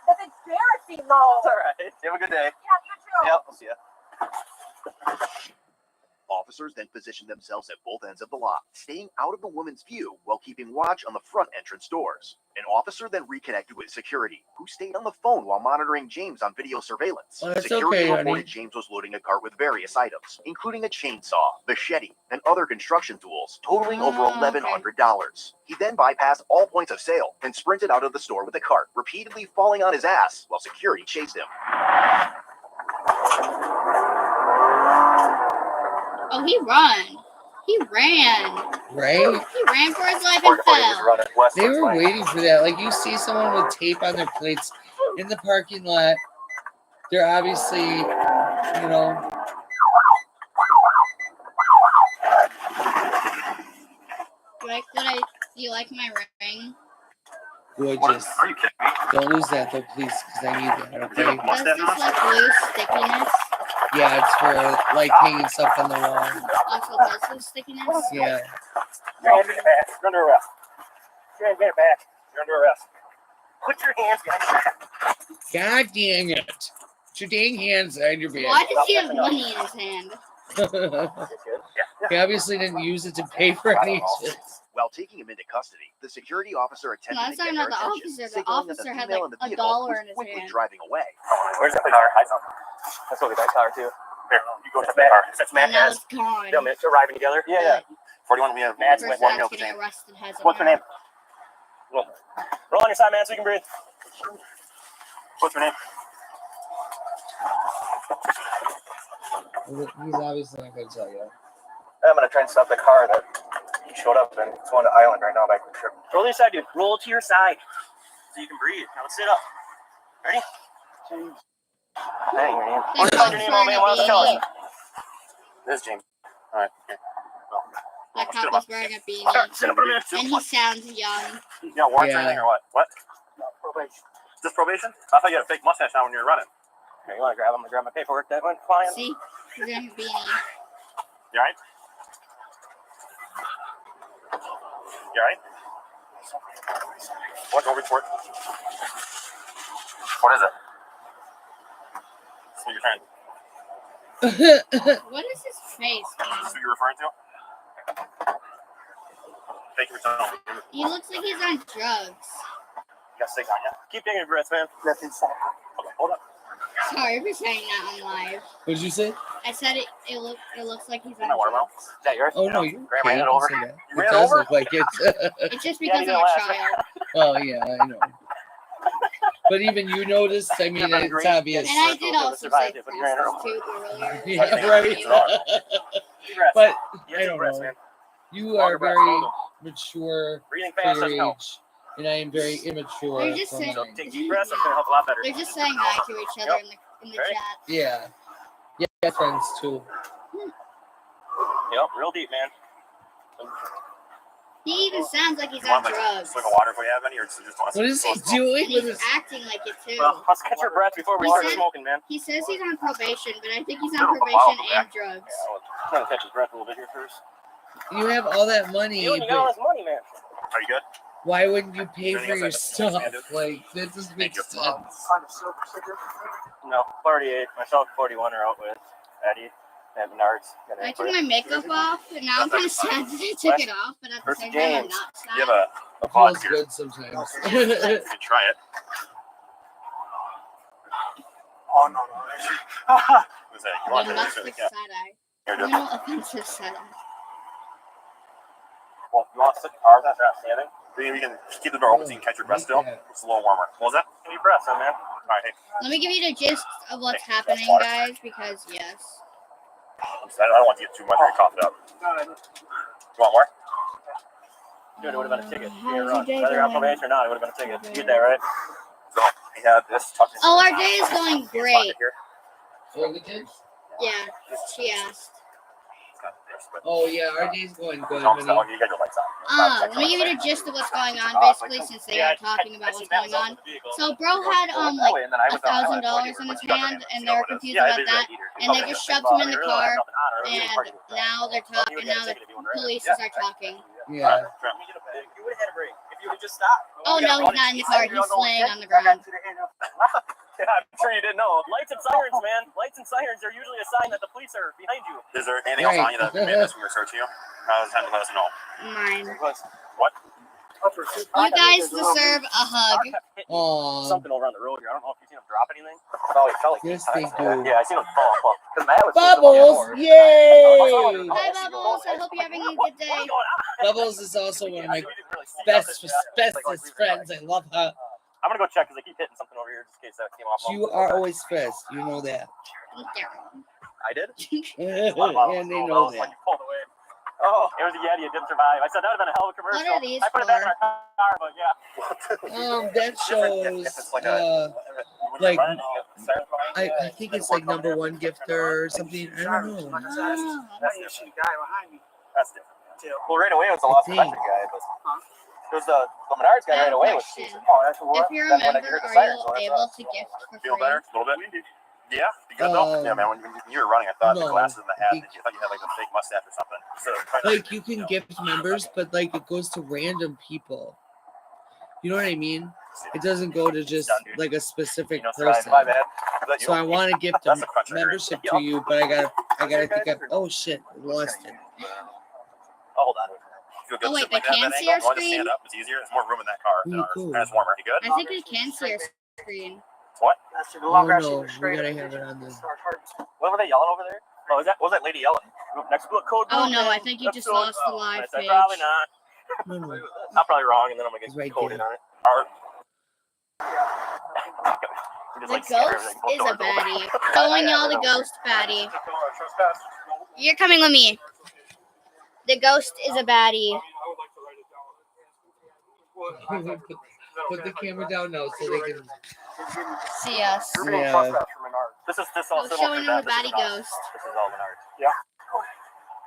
That's embarrassing though. It's all right. You have a good day. Yeah, you too. Yep, we'll see ya. Officers then positioned themselves at both ends of the lot, staying out of the woman's view while keeping watch on the front entrance doors. An officer then reconnected with security, who stayed on the phone while monitoring James on video surveillance. Well, that's Security okay, reported honey. James was loading a cart with various items, including a chainsaw, machete, and other construction tools, totaling over $1,100. He then bypassed all points of sale and sprinted out of the store with the cart, repeatedly falling on his ass while security chased him. Oh, he ran. Right? He ran for his life and fell. They were waiting for that. Like, you see someone with tape on their plates in the parking lot. They're obviously, you know. You like my ring? Gorgeous. Are you kidding me? Don't lose that, though, please, because I need that, okay? Does this like blue stickiness? Yeah, it's for like hanging stuff on the wall. Also, has some stickiness. Yeah. Your hands in your back. You're under arrest. Your hands in your back. You're under arrest. Put your hands behind your back. God dang it. Put your dang hands behind your Why back. does he have money in his hand? He obviously didn't use it to pay for any shit. While taking him into custody, the security officer attempted No, to that's get not their the attention, officer. The signaling that officer the had female like in the a vehicle dollar was in his quickly hand. driving away. Where's the car? Hide something. That's what we got car too. Here, you go to the car. That's And Matt now has. it's gone. Yeah, man, arriving together. Yeah. 41. We have The Matt's person one that's milk getting chain. arrested has it What's her now. name? Roll on your side, man, so you can breathe. What's her name? He's obviously not going to tell you. I'm gonna try and stop the car that he showed up in. It's going to Island right now by quick trip. Roll to your side, dude. Roll to your side so you can breathe. Now let's sit up. Ready? Hey, your name. Thank What's God your name, for old man? Why don't you tell beanie. us? This is James. All right. Okay. That cop was wearing a beanie. Sit up for a minute. And he sounds young. You got warrants or Yeah. anything or what? What? No, probation. Is this probation? I thought you had a fake mustache now when you were running. Here, you want to grab? I'm going to grab my paperwork that went flying. See? He's wearing a beanie. You alright? You alright? What? Go report. What is it? That's what you're trying. What is his face, Is man? this what you're referring to? Thank you for telling me. He looks like he's on drugs. You got steak on you? Keep taking your breaths, man. That's inside. Okay, hold up. Sorry for saying that on live. What did you say? I said it looks like he's on My water well. drugs. Is that yours? Oh, no, you Grandma ran it can't over. say that. You It ran it does over? look like it. It's just Yeah, because he I'm a didn't laugh. child. Oh, yeah, I know. But even you noticed, I mean, it's obvious. And I did also say prostitute earlier. Yeah, right. Deep breaths. But You I deep don't breaths, know. man. You Longer are breaths, very hold 'em. mature Breathing for fast your doesn't help. age, and I am very immature. They're just for saying- mine. Take deep breaths. That's going to help a lot better. They're just saying hi to each other in the Ready? chat. Yeah. Yeah, friends too. Yep, real deep, man. He even sounds like he's You on want like a drugs. swig of water if we have any, or just want What is he And doing with he's his? acting like it too. Well, let's catch your breath before we He start said- smoking, man. He says he's on probation, but I think he's Little on bottle probation back. and drugs. Yeah, I'm trying to catch his breath a little bit here first. You have all that money, You got all but this money, man. Are you good? why wouldn't you pay Anything for your else I stuff? can do? Like that doesn't make Thank you. sense. No, 48. Myself, 41 are out with Eddie and Menards. I took my makeup off, and now I'm kind of sad that I took it off, but at the Versus same time, I'm James. not sad. You have a It feels vodka here. good sometimes. You can try it. Oh, no. What's that? You want Well, to that's do the it? Yeah. side-eye. Here, do it. No offensive side-eye. Well, you want to sit the car that's not standing? We can keep the door open so you can catch your breath still. It's a little warmer. What was that? Give me your breath, son, man. All right, hey. Let me give you the gist of what's Hey, happening, water. guys, because, yes. I don't want to get too much or you cough it up. You want more? Dude, it would have been a ticket. How's You're your on. day Whether you're on going? probation or not, it would have been a ticket. You get that, right? So, we have this tucked in. Oh, our day is going great. Here. For the kids? Yeah, she asked. It's got this, but- Oh yeah, our day's going good, Don't honey. tell you got your lights on. Let me give you the gist of what's going on, basically, since they are talking about what's going on. So, bro had, like, $1,000 in his hand, and they were confused about that, and they just shoved him in the car, and now they're talking, and now the police are talking. Yeah. You would have had a break if you would just stop. Oh, no, he's not in the car, he's laying on the ground. Yeah, I'm sure you didn't know. Lights and sirens, man. Lights and sirens are usually a sign that the police are behind you. Is there anything else on you that made this when we were searching you? It's time to let us know. Mine. What? You guys deserve a hug. Aw. Something over on the road here. I don't know if you've seen him drop anything. No, he fell like Yes, 8 they times. do. Yeah, I seen him fall. Because Matt was Bubbles! Yay! Hi, Bubbles. I hope you're having a good day. Bubbles is also one of my bestest friends. I love her. I'm gonna go check because I keep hitting something over here just in case that came off. You are always first. You know that. I did. And they know that. Oh, it was a Yeti. It didn't survive. I said that would have been a hell of a commercial. What are these I put it back in for? our car, but yeah. That shows, I think it's like number one gifter or something. I don't know. Oh. That's different. Well, right away it was the Lost Electric guy, but it was the Menards guy right away. Was Question. oh, that's what. If you're a member, are you able to gift for Feel free? better? A little bit. Yeah, you good though? Yeah, man. When you were running, I thought the no, glasses and the hat, I thought you had like a fake mustache or something. So, like you can gift members, but like it goes to random people. You know what I mean? It doesn't go to just like a specific person. My bad. So I want to gift a membership to you, but I gotta think of. Oh shit, I lost it. Oh, hold on. Feel good Oh, wait, sitting like they that, can that see angle? our You want to screen? stand up? It's easier. There's more room in that car than ours. Cool. And it's warmer. You good? I think we can see our screen. What? Oh no, we gotta have it on the. What were they yelling over there? Oh, what was that lady yelling? Next book code. Oh no, I think you just lost the live page. Probably not. No. I'm probably wrong, and then I'm gonna get It's right coded there. on it. The ghost is a baddie. Showing y'all the ghost baddie. You're coming with me. The ghost is a baddie. Put the camera down now so they can See us. Yeah. This I'm all showing them the baddie ghost. This is all Menard. Yeah.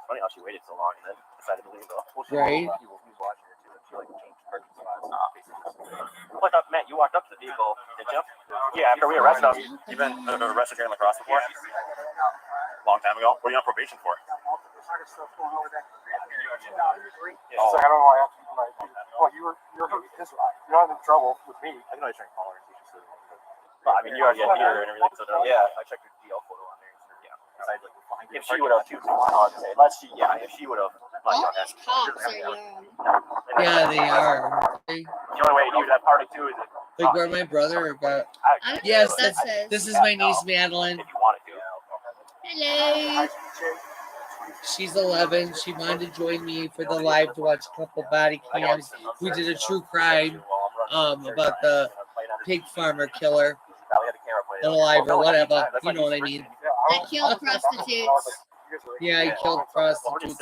Funny how she waited so long and then decided to leave though. Right. He was watching her too. She like changed parking spots. Well, I thought, Matt, you walked up to the vehicle, did you? Yeah, after we arrested him. You've been arrested here in La Crosse before? Long time ago. What are you on probation for? Yeah, it's like, I don't know why I have to, like, well, you're this, you're not in trouble with me. I can always try and call her and see if she's well, I mean, you already had here and everything, so yeah, I checked her DL photo on there. Yeah. Besides, like, if she would have, if she would have, All these cops are young. Yeah, they are. the only way you would have party too is if Like where my brother got. I don't know Yes, what that says. this is my niece Madeline. if you wanted to. Hello. She's 11. She wanted to join me for the live to watch a couple body cams. We did a true crime about the pig farmer killer, alive or whatever. You know what I mean? That killed prostitutes. Yeah, he killed prostitutes.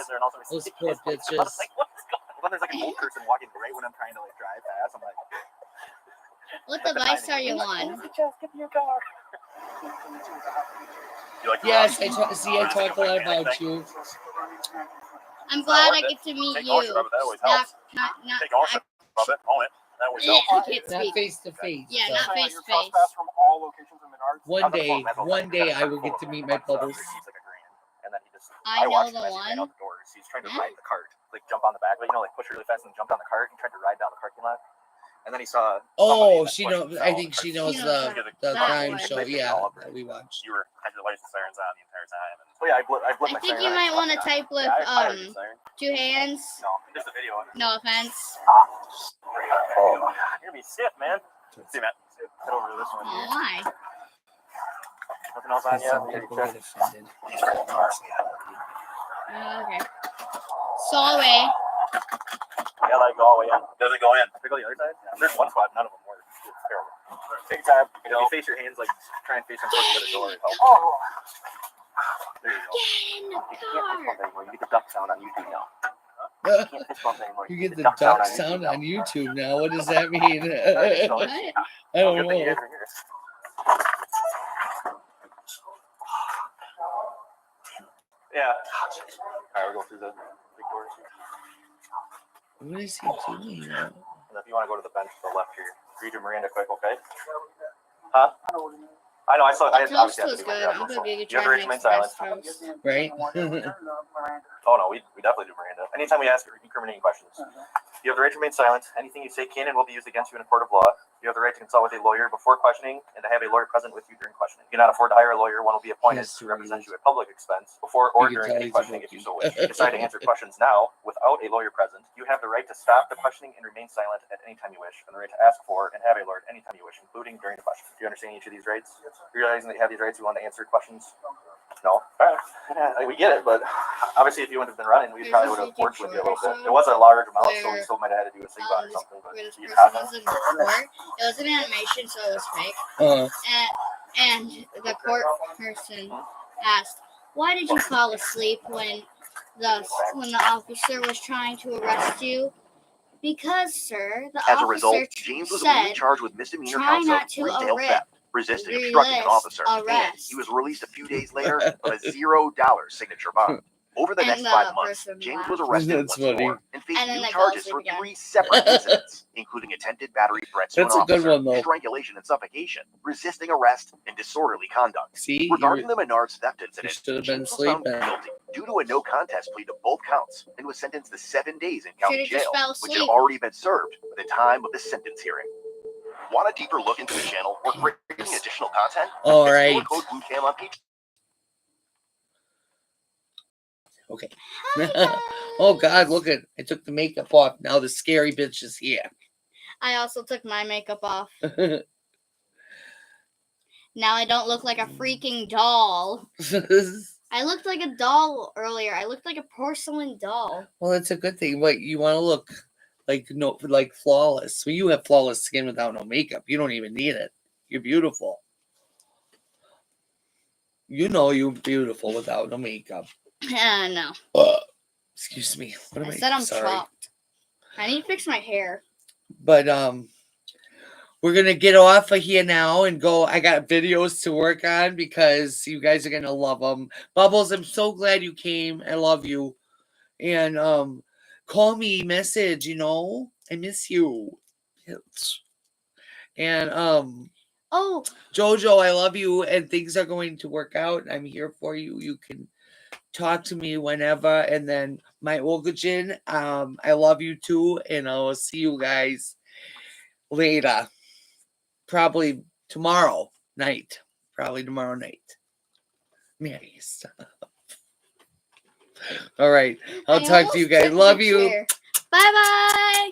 Those poor bitches. When there's like an old person walking right when I'm trying to like drive past, I'm like, What device are you on? just get in your car. Yes, I talk a lot about you. I'm glad I get to meet you. Not, Take ownership of it, own it. That always helps. I can't Not speak. face to face. Yeah, so. not face to face. From all locations in Menards. One day I will get to meet my bubbles. And then he just, I know watched the him as he ran one. out the doors. He's trying to ride the cart, like jump on the back, but like push really fast and jump on the cart and tried to ride down the parking lot. And then he saw. Oh, she knows. I think she knows the that crime one. show. Yeah, that we watched. You had your license sirens on the entire time. And, oh yeah, I blipped I my think siren you on. might want to type with I heard your siren. 2 hands. No, just a video. No offense. You're gonna be stiff, man. See, Matt. Head over to this one. Oh, why? Nothing else on yet? Some people get offended. Okay. So away. Yeah, like go all the way in. Does it go in? Pick on the other side? There's one spot, none of them work. It's terrible. Take time. If you face your hands, like try and face them towards the other door. It helps. Oh, There you go. Get in the You can't fist bump car. anymore. You get the duck sound on YouTube now. You can't fist bump anymore. You get the duck sound on YouTube now. What does that mean? What? I don't Good thing you know. guys are here. Yeah. Alright, we'll go through the big doors here. What is he doing now? And if you want to go to the bench to the left here, read your Miranda quick, okay? Huh? I know, I saw. I The had toast obviously was had to do good. my I'm job, gonna so. be You have to trying remain to silent. express toast. Right? Oh no, we definitely do Miranda. Anytime we ask incriminating questions, you have the right to remain silent. Anything you say can and will be used against you in a court of law. You have the right to consult with a lawyer before questioning and to have a lawyer present with you during questioning. If you cannot afford to hire a lawyer, one will be appointed Yes, to represent you at public expense before or You can during tell any he's questioning if you so wish. If you joking. decide to answer questions now without a lawyer present, you have the right to stop the questioning and remain silent at any time you wish, and the right to ask for and have a lawyer anytime you wish, including during the question. Do you understand each of these rights? Realizing that you have these rights, you want to answer questions? No? We get it, but obviously if you wouldn't have been running, we probably would have worked with you a little bit. It was a large amount, so we still might have had to do a sig bot or something. But Where this you person have was in court. It was an animation, so it was fake. Uh, And the court person asked, "Why did you fall asleep when the officer was trying to arrest you?" "Because, sir, the As a result, officer James was immediately said, charged with misdemeanor try counts of not to retail arrest- theft, resisting obstructing an officer, and arrest. he was released a few days later on a $0 signature bond. Over the next 5 months, James was arrested once more and faced new charges for 3 separate incidents, including attempted battery threats to an officer, strangulation and suffocation, resisting arrest, and disorderly conduct. See, regarding the Menards theft incident, should have been James was found sleeping. guilty due to a no contest plea to both counts and was sentenced to 7 days in county Should've just jail, fell which asleep. had already been served by the time of the sentence hearing. Want a deeper look into the channel or creating additional content? All right. Explore code BODYCAM on Patreon. Okay. Oh God, look at, I took the makeup off. Now the scary bitch is here. I also took my makeup off. Now I don't look like a freaking doll. I looked like a doll earlier. I looked like a porcelain doll. Well, that's a good thing. But you want to look like like flawless. Well, you have flawless skin without no makeup. You don't even need it. You're beautiful. You know you're beautiful without no makeup. No. Excuse me. I said I'm chopped. I need to fix my hair. But we're gonna get off of here now and go. I got videos to work on because you guys are gonna love them. Bubbles, I'm so glad you came. I love you. And call me, message. You know, I miss you. And oh, Jojo, I love you, and things are going to work out. I'm here for you. You can talk to me whenever. And then my Olgajin, I love you too, and I'll see you guys later. Probably tomorrow night. Mary, stop. All right. I'll talk to you guys. Love you. Bye bye.